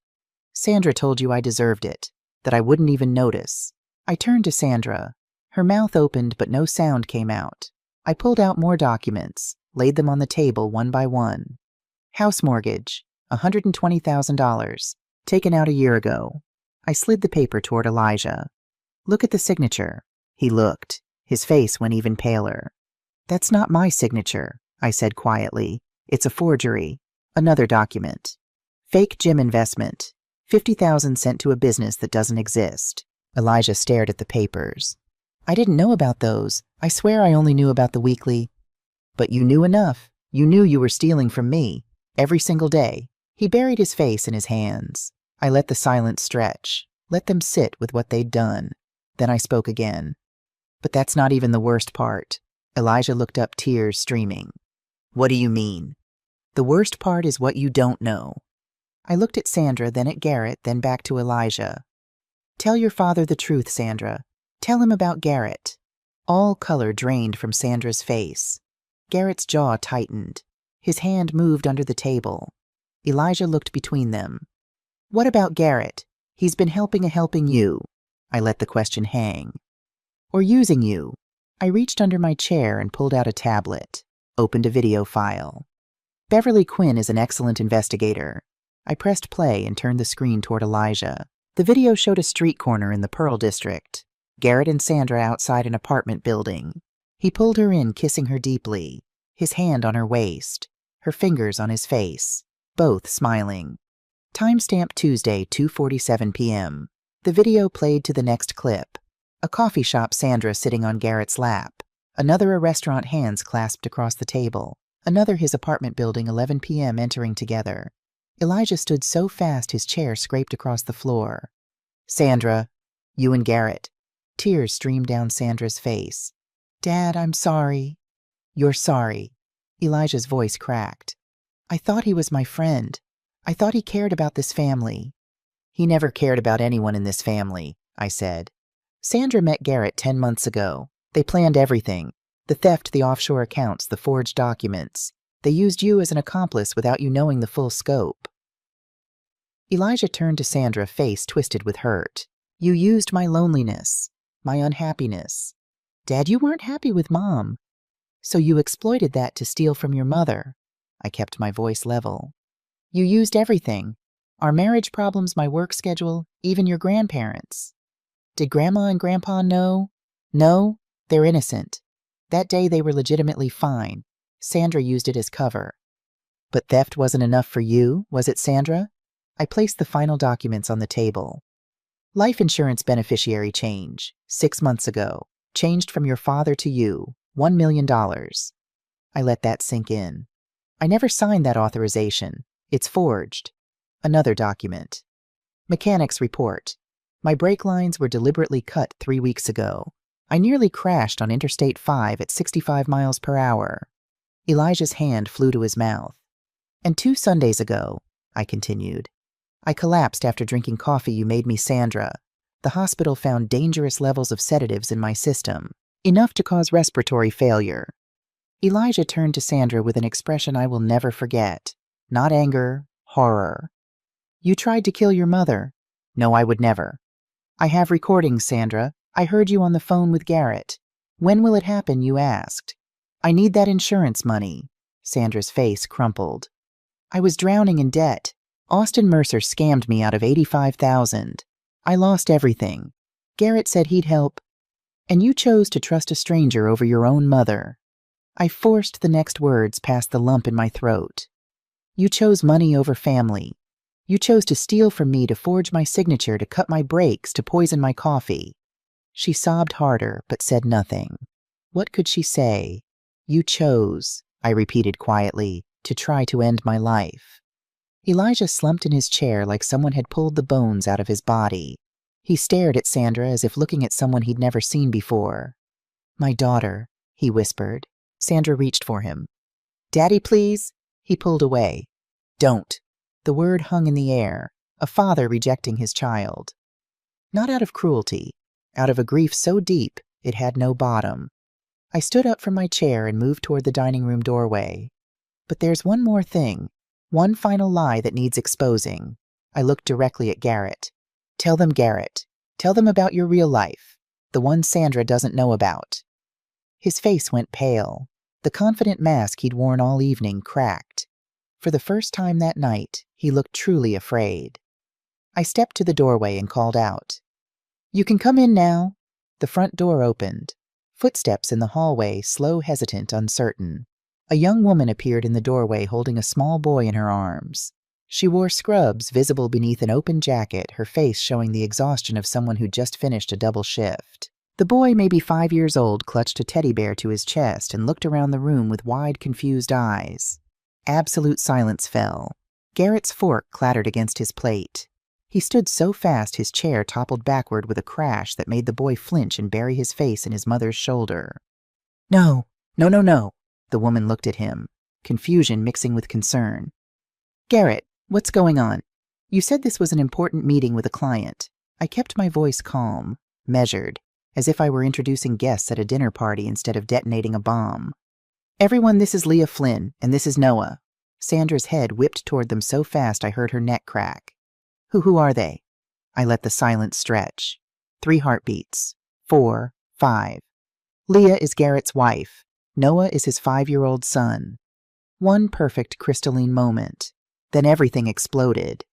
Sandra told you I deserved it. that I wouldn't even notice. I turned to Sandra. Her mouth opened, but no sound came out. I pulled out more documents, laid them on the table one by one. House mortgage, $120,000, taken out a year ago. I slid the paper toward Elijah. Look at the signature. He looked. His face went even paler. That's not my signature, I said quietly. It's a forgery. Another document. Fake gym investment. $50,000 sent to a business that doesn't exist. Elijah stared at the papers. I didn't know about those. I swear I only knew about the weekly. But you knew enough. You knew you were stealing from me. Every single day. He buried his face in his hands. I let the silence stretch. Let them sit with what they'd done. Then I spoke again. But that's not even the worst part. Elijah looked up, tears streaming. What do you mean? The worst part is what you don't know. I looked at Sandra, then at Garrett, then back to Elijah. Tell your father the truth, Sandra. Tell him about Garrett. All color drained from Sandra's face. Garrett's jaw tightened. His hand moved under the table. Elijah looked between them. What about Garrett? He's been helping you. I let the question hang. Or using you. I reached under my chair and pulled out a tablet. Opened a video file. Beverly Quinn is an excellent investigator. I pressed play and turned the screen toward Elijah. The video showed a street corner in the Pearl District. Garrett and Sandra outside an apartment building. He pulled her in, kissing her deeply. His hand on her waist. Her fingers on his face. Both smiling. Timestamp Tuesday, 2:47 p.m. The video played to the next clip. A coffee shop, Sandra sitting on Garrett's lap. Another, a restaurant, hands clasped across the table. Another, his apartment building, 11 p.m. entering together. Elijah stood so fast his chair scraped across the floor. Sandra, you and Garrett. Tears streamed down Sandra's face. Dad, I'm sorry. You're sorry. Elijah's voice cracked. I thought he was my friend. I thought he cared about this family. He never cared about anyone in this family, I said. Sandra met Garrett 10 months ago. They planned everything. The theft, the offshore accounts, the forged documents. They used you as an accomplice without you knowing the full scope. Elijah turned to Sandra, face twisted with hurt. You used my loneliness, my unhappiness. Dad, you weren't happy with Mom. So you exploited that to steal from your mother. I kept my voice level. You used everything. Our marriage problems, my work schedule, even your grandparents. Did Grandma and Grandpa know? No, they're innocent. That day they were legitimately fine. Sandra used it as cover. But theft wasn't enough for you, was it, Sandra? I placed the final documents on the table. Life insurance beneficiary change, 6 months ago. Changed from your father to you, $1 million. I let that sink in. I never signed that authorization. It's forged. Another document. Mechanics report. My brake lines were deliberately cut 3 weeks ago. I nearly crashed on Interstate 5 at 65 miles per hour. Elijah's hand flew to his mouth. And 2 Sundays ago, I continued, I collapsed after drinking coffee you made me, Sandra. The hospital found dangerous levels of sedatives in my system, enough to cause respiratory failure. Elijah turned to Sandra with an expression I will never forget. Not anger, horror. You tried to kill your mother. No, I would never. I have recordings, Sandra. I heard you on the phone with Garrett. When will it happen, you asked. I need that insurance money. Sandra's face crumpled. I was drowning in debt. Austin Mercer scammed me out of $85,000. I lost everything. Garrett said he'd help. And you chose to trust a stranger over your own mother. I forced the next words past the lump in my throat. You chose money over family. You chose to steal from me, to forge my signature, to cut my brakes, to poison my coffee. She sobbed harder, but said nothing. What could she say? You chose, I repeated quietly, to try to end my life. Elijah slumped in his chair like someone had pulled the bones out of his body. He stared at Sandra as if looking at someone he'd never seen before. My daughter, he whispered. Sandra reached for him. Daddy, please? He pulled away. Don't. The word hung in the air, a father rejecting his child. Not out of cruelty, out of a grief so deep it had no bottom. I stood up from my chair and moved toward the dining room doorway. But there's one more thing, one final lie that needs exposing. I looked directly at Garrett. Tell them, Garrett, Tell them about your real life, the one Sandra doesn't know about." His face went pale. The confident mask he'd worn all evening cracked. For the first time that night, he looked truly afraid. I stepped to the doorway and called out, "You can come in now." The front door opened. Footsteps in the hallway, slow, hesitant, uncertain. A young woman appeared in the doorway holding a small boy in her arms. She wore scrubs visible beneath an open jacket, her face showing the exhaustion of someone who'd just finished a double shift. The boy, maybe 5 years old, clutched a teddy bear to his chest and looked around the room with wide, confused eyes. Absolute silence fell. Garrett's fork clattered against his plate. He stood so fast his chair toppled backward with a crash that made the boy flinch and bury his face in his mother's shoulder. "No, no, no, no." The woman looked at him, confusion mixing with concern. "Garrett, what's going on? You said this was an important meeting with a client." I kept my voice calm, measured, as if I were introducing guests at a dinner party instead of detonating a bomb. "Everyone, this is Leah Flynn, and this is Noah." Sandra's head whipped toward them so fast I heard her neck crack. Who are they?" I let the silence stretch. 3 heartbeats. 4, 5. Leah is Garrett's wife. Noah is his 5-year-old son. One perfect crystalline moment. Then everything exploded.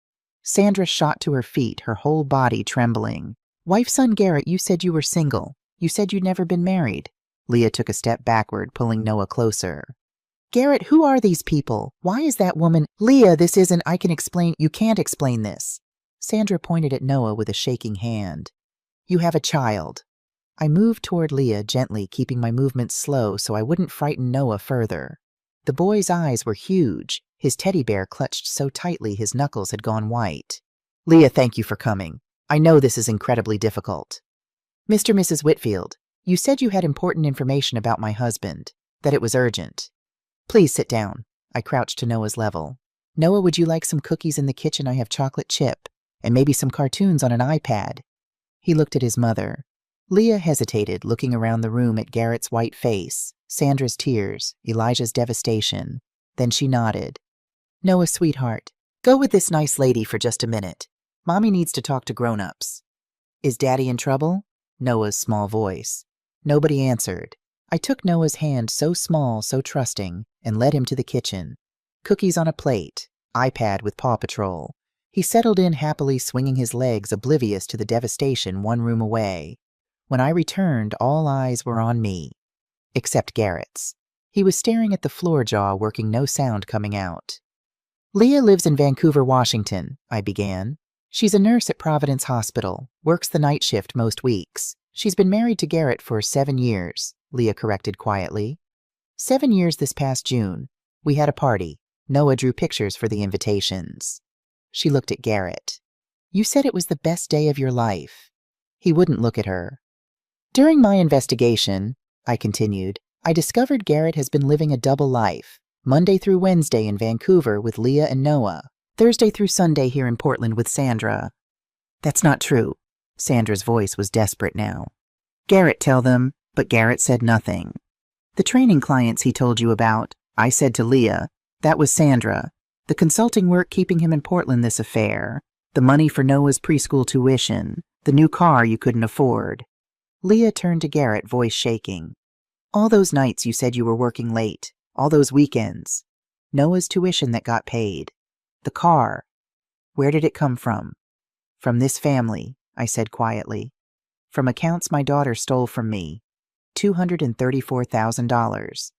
Sandra shot to her feet, her whole body trembling. "Wife-son Garrett, you said you were single. You said you'd never been married." Leah took a step backward, pulling Noah closer. "Garrett, who are these people? Why is that woman—" "Leah, this isn't— I can explain— You can't explain this." Sandra pointed at Noah with a shaking hand. "You have a child." I moved toward Leah gently, keeping my movements slow so I wouldn't frighten Noah further. The boy's eyes were huge, his teddy bear clutched so tightly his knuckles had gone white. "Leah, thank you for coming. I know this is incredibly difficult." "Mr. and Mrs. Whitfield, you said you had important information about my husband, that it was urgent. Please sit down." I crouched to Noah's level. "Noah, would you like some cookies in the kitchen? I have chocolate chip, and maybe some cartoons on an iPad." He looked at his mother. Leah hesitated, looking around the room at Garrett's white face, Sandra's tears, Elijah's devastation. Then she nodded. "Noah, sweetheart, go with this nice lady for just a minute. Mommy needs to talk to grown-ups." "Is Daddy in trouble?" Noah's small voice. Nobody answered. I took Noah's hand, so small, so trusting, and led him to the kitchen. Cookies on a plate, iPad with Paw Patrol. He settled in happily, swinging his legs, oblivious to the devastation one room away. When I returned, all eyes were on me. Except Garrett's. He was staring at the floor jaw, working no sound coming out. "Leah lives in Vancouver, Washington," I began. "She's a nurse at Providence Hospital, works the night shift most weeks. She's been married to Garrett for 7 years, Leah corrected quietly. 7 years this past June. We had a party. Noah drew pictures for the invitations." She looked at Garrett. "You said it was the best day of your life." He wouldn't look at her. "During my investigation," I continued, "I discovered Garrett has been living a double life, Monday through Wednesday in Vancouver with Leah and Noah, Thursday through Sunday here in Portland with Sandra." "That's not true." Sandra's voice was desperate now. "Garrett, tell them," but Garrett said nothing. "The training clients he told you about," I said to Leah, "that was Sandra. The consulting work keeping him in Portland, this affair. The money for Noah's preschool tuition. The new car you couldn't afford." Leah turned to Garrett, voice shaking. "All those nights you said you were working late. All those weekends. Noah's tuition that got paid. The car. Where did it come from?" "From this family," I said quietly. "From accounts my daughter stole from me. $234,000.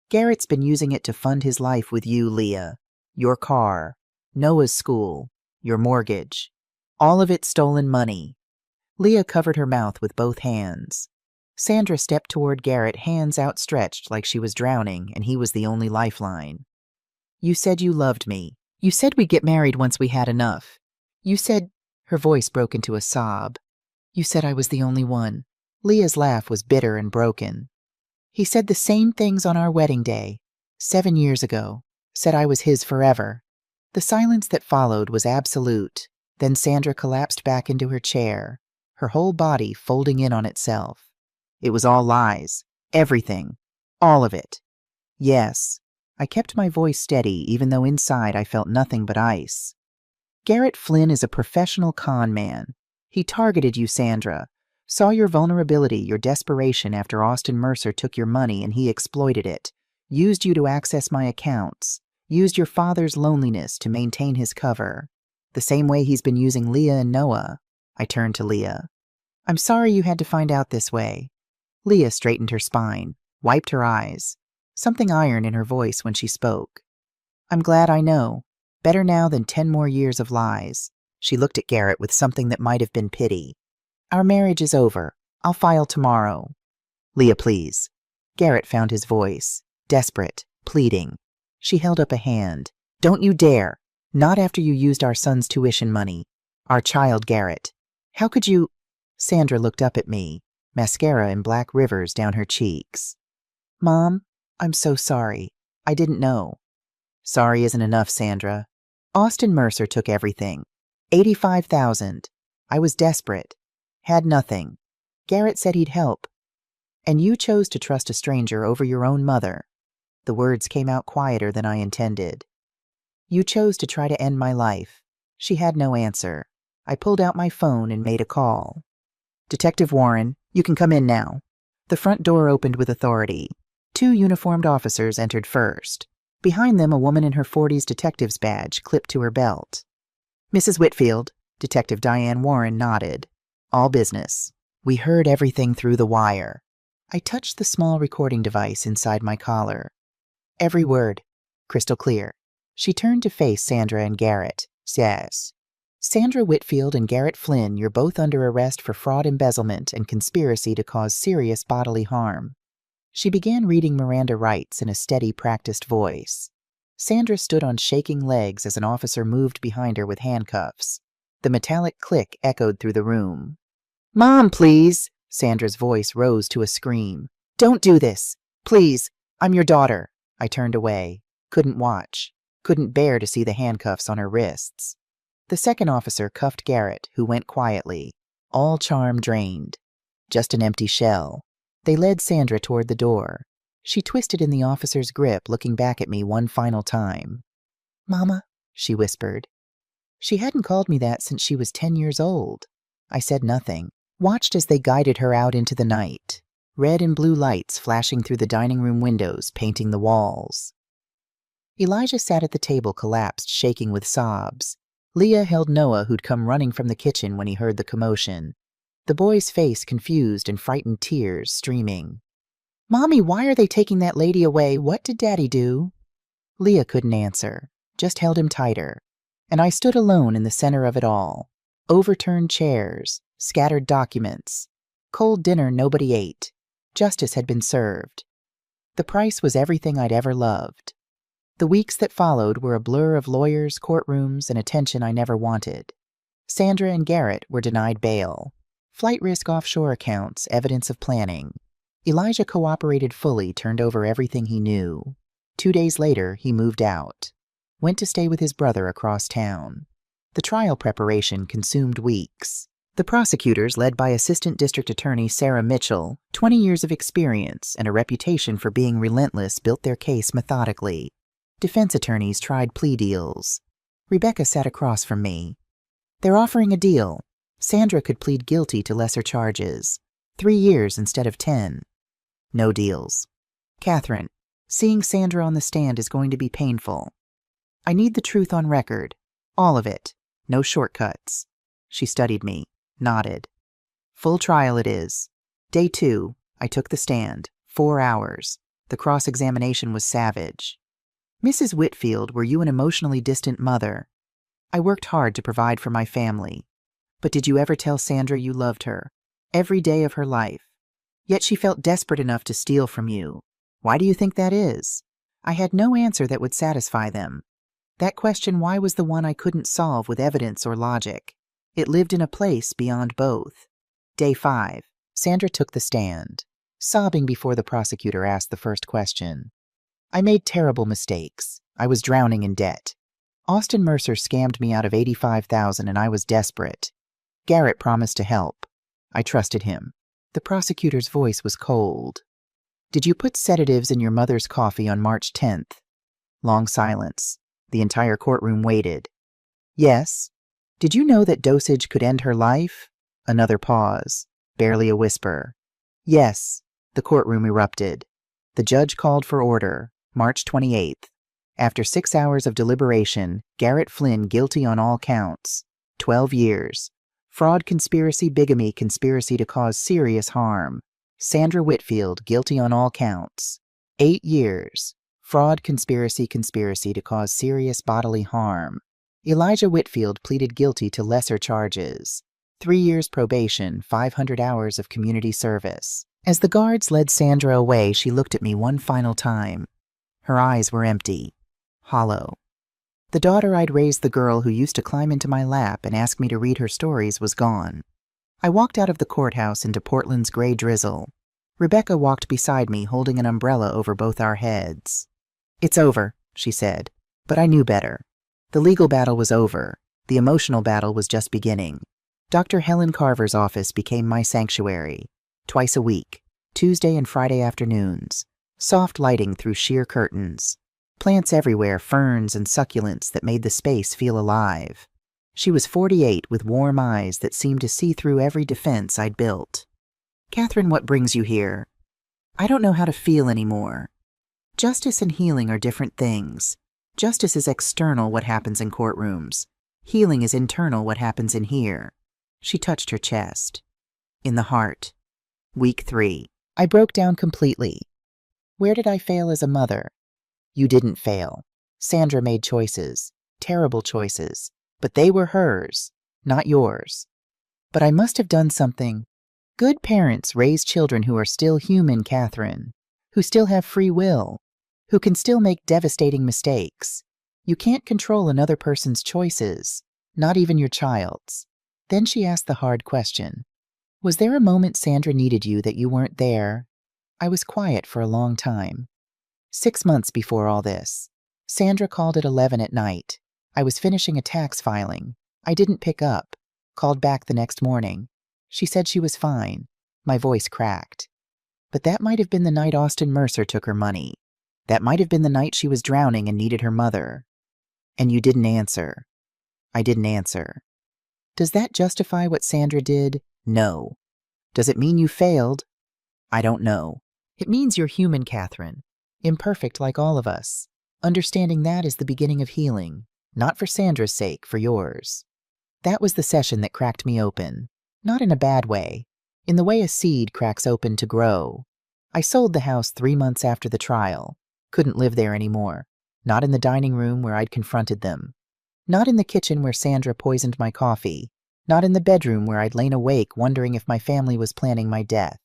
Garrett's been using it to fund his life with you, Leah. Your car. Noah's school. Your mortgage. All of it stolen money." Leah covered her mouth with both hands. Sandra stepped toward Garrett, hands outstretched like she was drowning, and he was the only lifeline. "You said you loved me. You said we'd get married once we had enough. You said—" Her voice broke into a sob. "You said I was the only one." Leah's laugh was bitter and broken. "He said the same things on our wedding day, 7 years ago. Said I was his forever." The silence that followed was absolute. Then Sandra collapsed back into her chair, her whole body folding in on itself. It was all lies. Everything. All of it. Yes. I kept my voice steady, even though inside I felt nothing but ice. "Garrett Flynn is a professional con man. He targeted you, Sandra. Saw your vulnerability, your desperation after Austin Mercer took your money and he exploited it. Used you to access my accounts. Used your father's loneliness to maintain his cover. The same way he's been using Leah and Noah. I turned to Leah. I'm sorry you had to find out this way. Leah straightened her spine, wiped her eyes. Something iron in her voice when she spoke. I'm glad I know. Better now than 10 more years of lies. She looked at Garrett with something that might have been pity. Our marriage is over. I'll file tomorrow. Leah, please. Garrett found his voice, desperate, pleading. She held up a hand. Don't you dare. Not after you used our son's tuition money. Our child, Garrett. How could you? Sandra looked up at me, mascara in black rivers down her cheeks. Mom, I'm so sorry. I didn't know. Sorry isn't enough, Sandra. Austin Mercer took everything. $85,000. I was desperate. Had nothing. Garrett said he'd help. And you chose to trust a stranger over your own mother. The words came out quieter than I intended. You chose to try to end my life. She had no answer. I pulled out my phone and made a call. Detective Warren, you can come in now. The front door opened with authority. 2 uniformed officers entered first. Behind them, a woman in her 40s detective's badge clipped to her belt. Mrs. Whitfield, Detective Diane Warren nodded. All business. We heard everything through the wire. I touched the small recording device inside my collar. Every word. Crystal clear. She turned to face Sandra and Garrett. Yes. Sandra Whitfield and Garrett Flynn, you're both under arrest for fraud, embezzlement, and conspiracy to cause serious bodily harm. She began reading Miranda rights in a steady, practiced voice. Sandra stood on shaking legs as an officer moved behind her with handcuffs. The metallic click echoed through the room. Mom, please! Sandra's voice rose to a scream. Don't do this! Please! I'm your daughter! I turned away. Couldn't watch. Couldn't bear to see the handcuffs on her wrists. The second officer cuffed Garrett, who went quietly. All charm drained. Just an empty shell. They led Sandra toward the door. She twisted in the officer's grip, looking back at me one final time. Mama, she whispered. She hadn't called me that since she was 10 years old. I said nothing, watched as they guided her out into the night. Red and blue lights flashing through the dining room windows, painting the walls. Elijah sat at the table, collapsed, shaking with sobs. Leah held Noah, who'd come running from the kitchen when he heard the commotion. The boy's face confused and frightened, tears streaming. Mommy, why are they taking that lady away? What did Daddy do? Leah couldn't answer, just held him tighter. And I stood alone in the center of it all. Overturned chairs, scattered documents. Cold dinner nobody ate. Justice had been served. The price was everything I'd ever loved. The weeks that followed were a blur of lawyers, courtrooms, and attention I never wanted. Sandra and Garrett were denied bail. Flight risk offshore accounts, evidence of planning. Elijah cooperated fully, turned over everything he knew. 2 days later, he moved out. Went to stay with his brother across town. The trial preparation consumed weeks. The prosecutors, led by Assistant District Attorney Sarah Mitchell, 20 years of experience and a reputation for being relentless, built their case methodically. Defense attorneys tried plea deals. Rebecca sat across from me. They're offering a deal. Sandra could plead guilty to lesser charges. 3 years instead of 10. No deals. Catherine, seeing Sandra on the stand is going to be painful. I need the truth on record. All of it. No shortcuts. She studied me, nodded. Full trial it is. Day 2, I took the stand. 4 hours. The cross-examination was savage. Mrs. Whitfield, were you an emotionally distant mother? I worked hard to provide for my family. But did you ever tell Sandra you loved her? Every day of her life. Yet she felt desperate enough to steal from you. Why do you think that is? I had no answer that would satisfy them. That question, why, was the one I couldn't solve with evidence or logic. It lived in a place beyond both. Day 5. Sandra took the stand. Sobbing before the prosecutor asked the first question. I made terrible mistakes. I was drowning in debt. Austin Mercer scammed me out of $85,000 and I was desperate. Garrett promised to help. I trusted him. The prosecutor's voice was cold. Did you put sedatives in your mother's coffee on March 10th? Long silence. The entire courtroom waited. Yes. Did you know that dosage could end her life? Another pause. Barely a whisper. Yes. The courtroom erupted. The judge called for order. March 28th. After 6 hours of deliberation, Garrett Flynn guilty on all counts. 12 years. Fraud, conspiracy, bigamy, conspiracy to cause serious harm. Sandra Whitfield guilty on all counts. 8 years. Fraud, conspiracy, conspiracy to cause serious bodily harm. Elijah Whitfield pleaded guilty to lesser charges. 3 years probation, 500 hours of community service. As the guards led Sandra away, she looked at me one final time. Her eyes were empty, hollow. The daughter I'd raised, the girl who used to climb into my lap and ask me to read her stories, was gone. I walked out of the courthouse into Portland's gray drizzle. Rebecca walked beside me, holding an umbrella over both our heads. It's over, she said, but I knew better. The legal battle was over. The emotional battle was just beginning. Dr. Helen Carver's office became my sanctuary. Twice a week, Tuesday and Friday afternoons. Soft lighting through sheer curtains. Plants everywhere, ferns and succulents that made the space feel alive. She was 48 with warm eyes that seemed to see through every defense I'd built. Catherine, what brings you here? I don't know how to feel anymore. Justice and healing are different things. Justice is external, what happens in courtrooms. Healing is internal, what happens in here. She touched her chest. In the heart. Week 3. I broke down completely. Where did I fail as a mother? You didn't fail. Sandra made choices. Terrible choices. But they were hers, not yours. But I must have done something. Good parents raise children who are still human, Catherine. Who still have free will. Who can still make devastating mistakes. You can't control another person's choices. Not even your child's. Then she asked the hard question. Was there a moment Sandra needed you that you weren't there? I was quiet for a long time. 6 months before all this. Sandra called at 11 at night. I was finishing a tax filing. I didn't pick up. Called back the next morning. She said she was fine. My voice cracked. But that might have been the night Austin Mercer took her money. That might have been the night she was drowning and needed her mother. And you didn't answer. I didn't answer. Does that justify what Sandra did? No. Does it mean you failed? I don't know. It means you're human, Catherine. Imperfect like all of us. Understanding that is the beginning of healing. Not for Sandra's sake, for yours. That was the session that cracked me open. Not in a bad way. In the way a seed cracks open to grow. I sold the house 3 months after the trial. Couldn't live there anymore. Not in the dining room where I'd confronted them. Not in the kitchen where Sandra poisoned my coffee. Not in the bedroom where I'd lain awake wondering if my family was planning my death.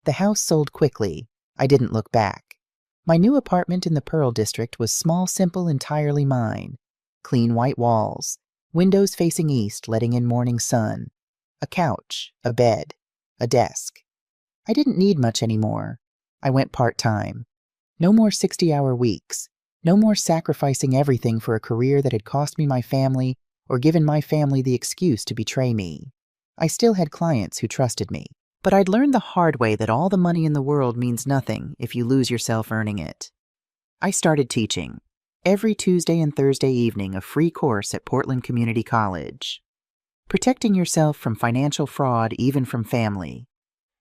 The house sold quickly. I didn't look back. My new apartment in the Pearl District was small, simple, entirely mine. Clean white walls. Windows facing east, letting in morning sun. A couch, a bed, a desk. I didn't need much anymore. I went part-time. No more 60-hour weeks. No more sacrificing everything for a career that had cost me my family or given my family the excuse to betray me. I still had clients who trusted me, but I'd learned the hard way that all the money in the world means nothing if you lose yourself earning it. I started teaching. Every Tuesday and Thursday evening, a free course at Portland Community College. Protecting yourself from financial fraud, even from family.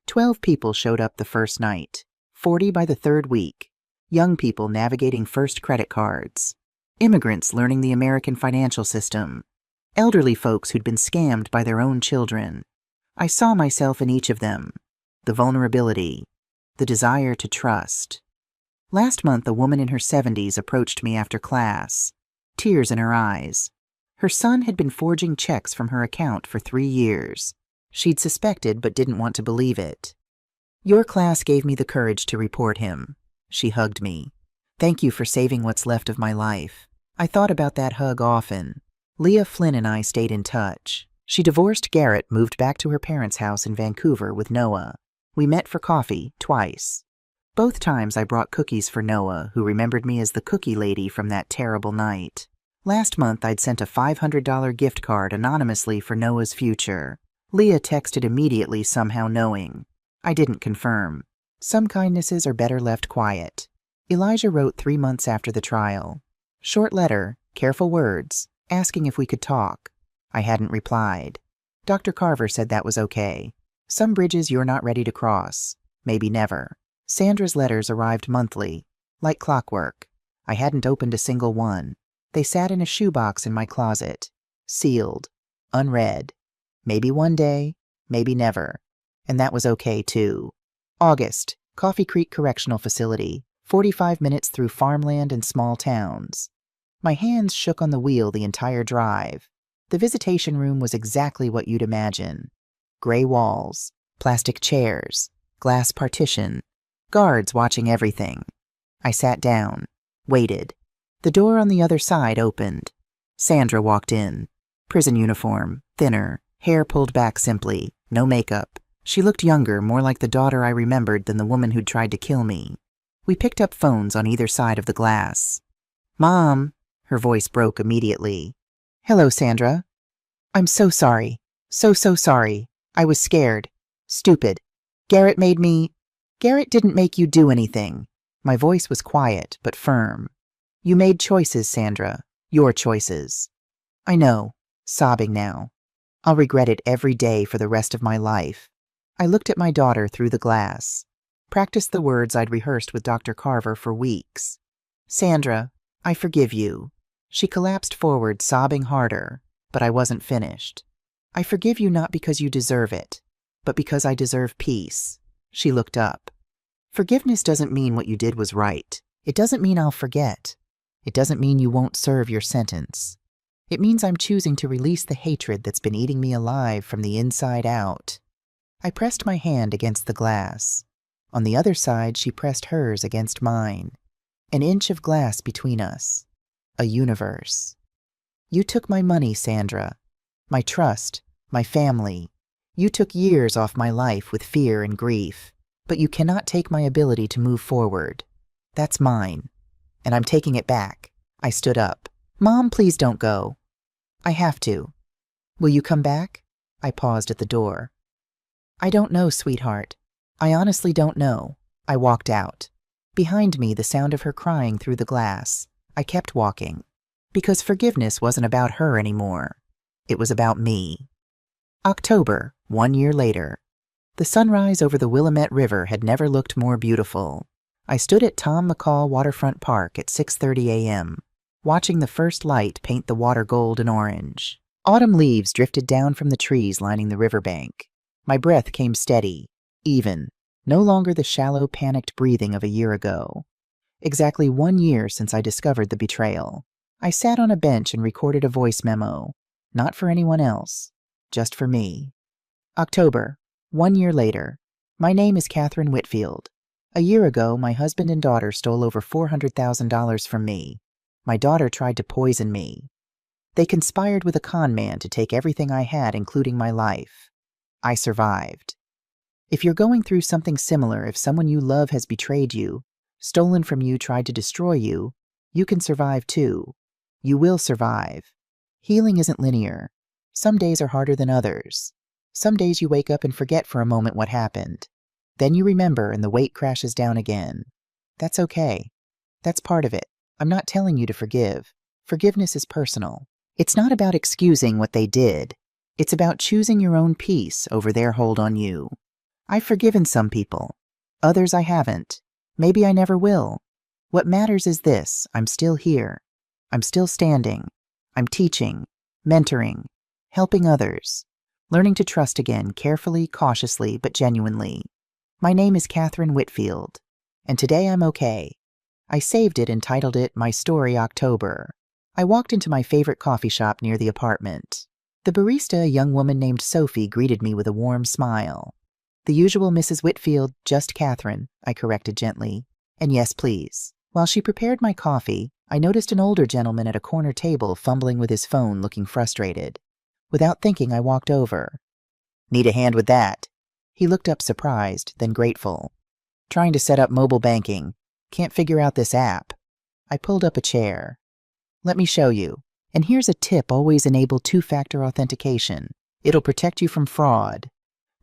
12 people showed up the first night. 40 by the third week. Young people navigating first credit cards. Immigrants learning the American financial system. Elderly folks who'd been scammed by their own children. I saw myself in each of them. The vulnerability. The desire to trust. Last month, a woman in her 70s approached me after class. Tears in her eyes. Her son had been forging checks from her account for 3 years. She'd suspected but didn't want to believe it. Your class gave me the courage to report him. She hugged me. Thank you for saving what's left of my life. I thought about that hug often. Leah Flynn and I stayed in touch. She divorced Garrett, moved back to her parents' house in Vancouver with Noah. We met for coffee twice. Both times I brought cookies for Noah, who remembered me as the cookie lady from that terrible night. Last month I'd sent a $500 gift card anonymously for Noah's future. Leah texted immediately, somehow knowing. I didn't confirm. Some kindnesses are better left quiet. Elijah wrote 3 months after the trial. Short letter, careful words, asking if we could talk. I hadn't replied. Dr. Carver said that was okay. Some bridges you're not ready to cross. Maybe never. Sandra's letters arrived monthly, like clockwork. I hadn't opened a single one. They sat in a shoebox in my closet, sealed, unread. Maybe one day, maybe never. And that was okay, too. August, Coffee Creek Correctional Facility, 45 minutes through farmland and small towns. My hands shook on the wheel the entire drive. The visitation room was exactly what you'd imagine. Gray walls, plastic chairs, glass partition, guards watching everything. I sat down, waited. The door on the other side opened. Sandra walked in. Prison uniform, thinner, hair pulled back simply, no makeup. She looked younger, more like the daughter I remembered than the woman who'd tried to kill me. We picked up phones on either side of the glass. "Mom," her voice broke immediately. "Hello, Sandra. I'm so sorry. So sorry. I was scared. Stupid. Garrett didn't make you do anything." My voice was quiet, but firm. "You made choices, Sandra. Your choices." "I know," sobbing now. "I'll regret it every day for the rest of my life." I looked at my daughter through the glass. Practiced the words I'd rehearsed with Dr. Carver for weeks. "Sandra, I forgive you." She collapsed forward, sobbing harder, but I wasn't finished. "I forgive you not because you deserve it, but because I deserve peace." She looked up. "Forgiveness doesn't mean what you did was right. It doesn't mean I'll forget. It doesn't mean you won't serve your sentence. It means I'm choosing to release the hatred that's been eating me alive from the inside out." I pressed my hand against the glass. On the other side, she pressed hers against mine. An inch of glass between us. A universe. "You took my money, Sandra. My trust, my family. You took years off my life with fear and grief. But you cannot take my ability to move forward. That's mine. And I'm taking it back." I stood up. "Mom, please don't go." "I have to." "Will you come back?" I paused at the door. "I don't know, sweetheart. I honestly don't know." I walked out. Behind me, the sound of her crying through the glass. I kept walking. Because forgiveness wasn't about her anymore. It was about me. October, 1 year later. The sunrise over the Willamette River had never looked more beautiful. I stood at Tom McCall Waterfront Park at 6:30 a.m., watching the first light paint the water gold and orange. Autumn leaves drifted down from the trees lining the riverbank. My breath came steady, even, no longer the shallow, panicked breathing of a year ago. Exactly 1 year since I discovered the betrayal. I sat on a bench and recorded a voice memo. Not for anyone else, just for me. October, 1 year later. My name is Catherine Whitfield. A year ago, my husband and daughter stole over $400,000 from me. My daughter tried to poison me. They conspired with a con man to take everything I had, including my life. I survived. If you're going through something similar, if someone you love has betrayed you, stolen from you, tried to destroy you, you can survive too. You will survive. Healing isn't linear. Some days are harder than others. Some days you wake up and forget for a moment what happened. Then you remember and the weight crashes down again. That's okay. That's part of it. I'm not telling you to forgive. Forgiveness is personal. It's not about excusing what they did. It's about choosing your own peace over their hold on you. I've forgiven some people. Others I haven't. Maybe I never will. What matters is this: I'm still here. I'm still standing. I'm teaching, mentoring, helping others, learning to trust again, carefully, cautiously, but genuinely. My name is Catherine Whitfield, and today I'm okay. I saved it and titled it My Story October. I walked into my favorite coffee shop near the apartment. The barista, a young woman named Sophie, greeted me with a warm smile. "The usual Mrs. Whitfield, just Catherine," I corrected gently. "And yes, please." While she prepared my coffee, I noticed an older gentleman at a corner table fumbling with his phone, looking frustrated. Without thinking, I walked over. "Need a hand with that?" He looked up surprised, then grateful. "Trying to set up mobile banking. Can't figure out this app." I pulled up a chair. "Let me show you. And here's a tip: always enable two-factor authentication. It'll protect you from fraud."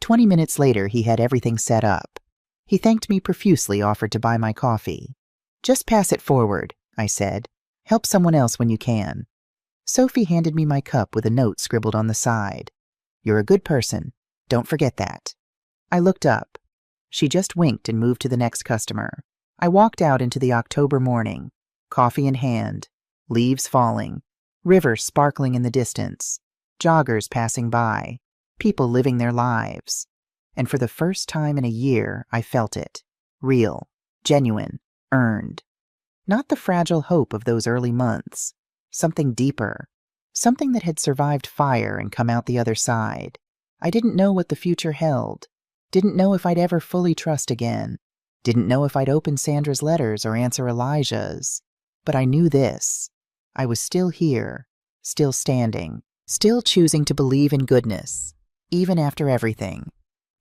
20 minutes later, he had everything set up. He thanked me profusely, offered to buy my coffee. "Just pass it forward," I said. "Help someone else when you can." Sophie handed me my cup with a note scribbled on the side. You're a good person. Don't forget that." I looked up. She just winked and moved to the next customer. I walked out into the October morning, coffee in hand, leaves falling, rivers sparkling in the distance, joggers passing by, people living their lives. And for the first time in a year, I felt it. Real, genuine, earned. Not the fragile hope of those early months. Something deeper. Something that had survived fire and come out the other side. I didn't know what the future held. Didn't know if I'd ever fully trust again. Didn't know if I'd open Sandra's letters or answer Elijah's. But I knew this. I was still here, still standing, still choosing to believe in goodness, even after everything.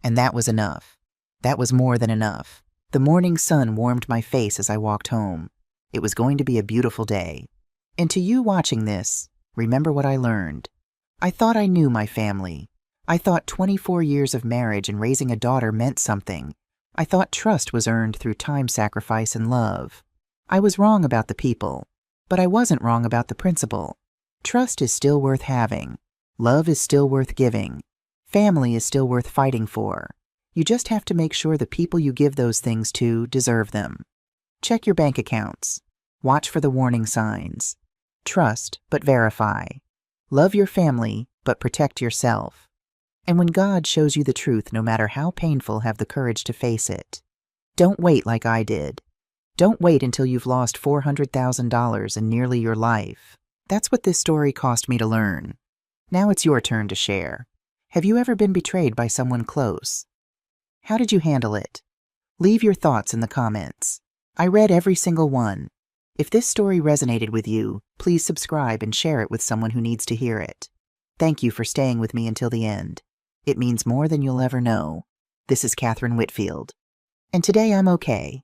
And that was enough. That was more than enough. The morning sun warmed my face as I walked home. It was going to be a beautiful day. And to you watching this, remember what I learned. I thought I knew my family. I thought 24 years of marriage and raising a daughter meant something. I thought trust was earned through time, sacrifice, and love. I was wrong about the people, but I wasn't wrong about the principle. Trust is still worth having. Love is still worth giving. Family is still worth fighting for. You just have to make sure the people you give those things to deserve them. Check your bank accounts. Watch for the warning signs. Trust, but verify. Love your family, but protect yourself. And when God shows you the truth, no matter how painful, have the courage to face it. Don't wait like I did. Don't wait until you've lost $400,000 and nearly your life. That's what this story cost me to learn. Now it's your turn to share. Have you ever been betrayed by someone close? How did you handle it? Leave your thoughts in the comments. I read every single one. If this story resonated with you, please subscribe and share it with someone who needs to hear it. Thank you for staying with me until the end. It means more than you'll ever know. This is Catherine Whitfield. And today I'm okay.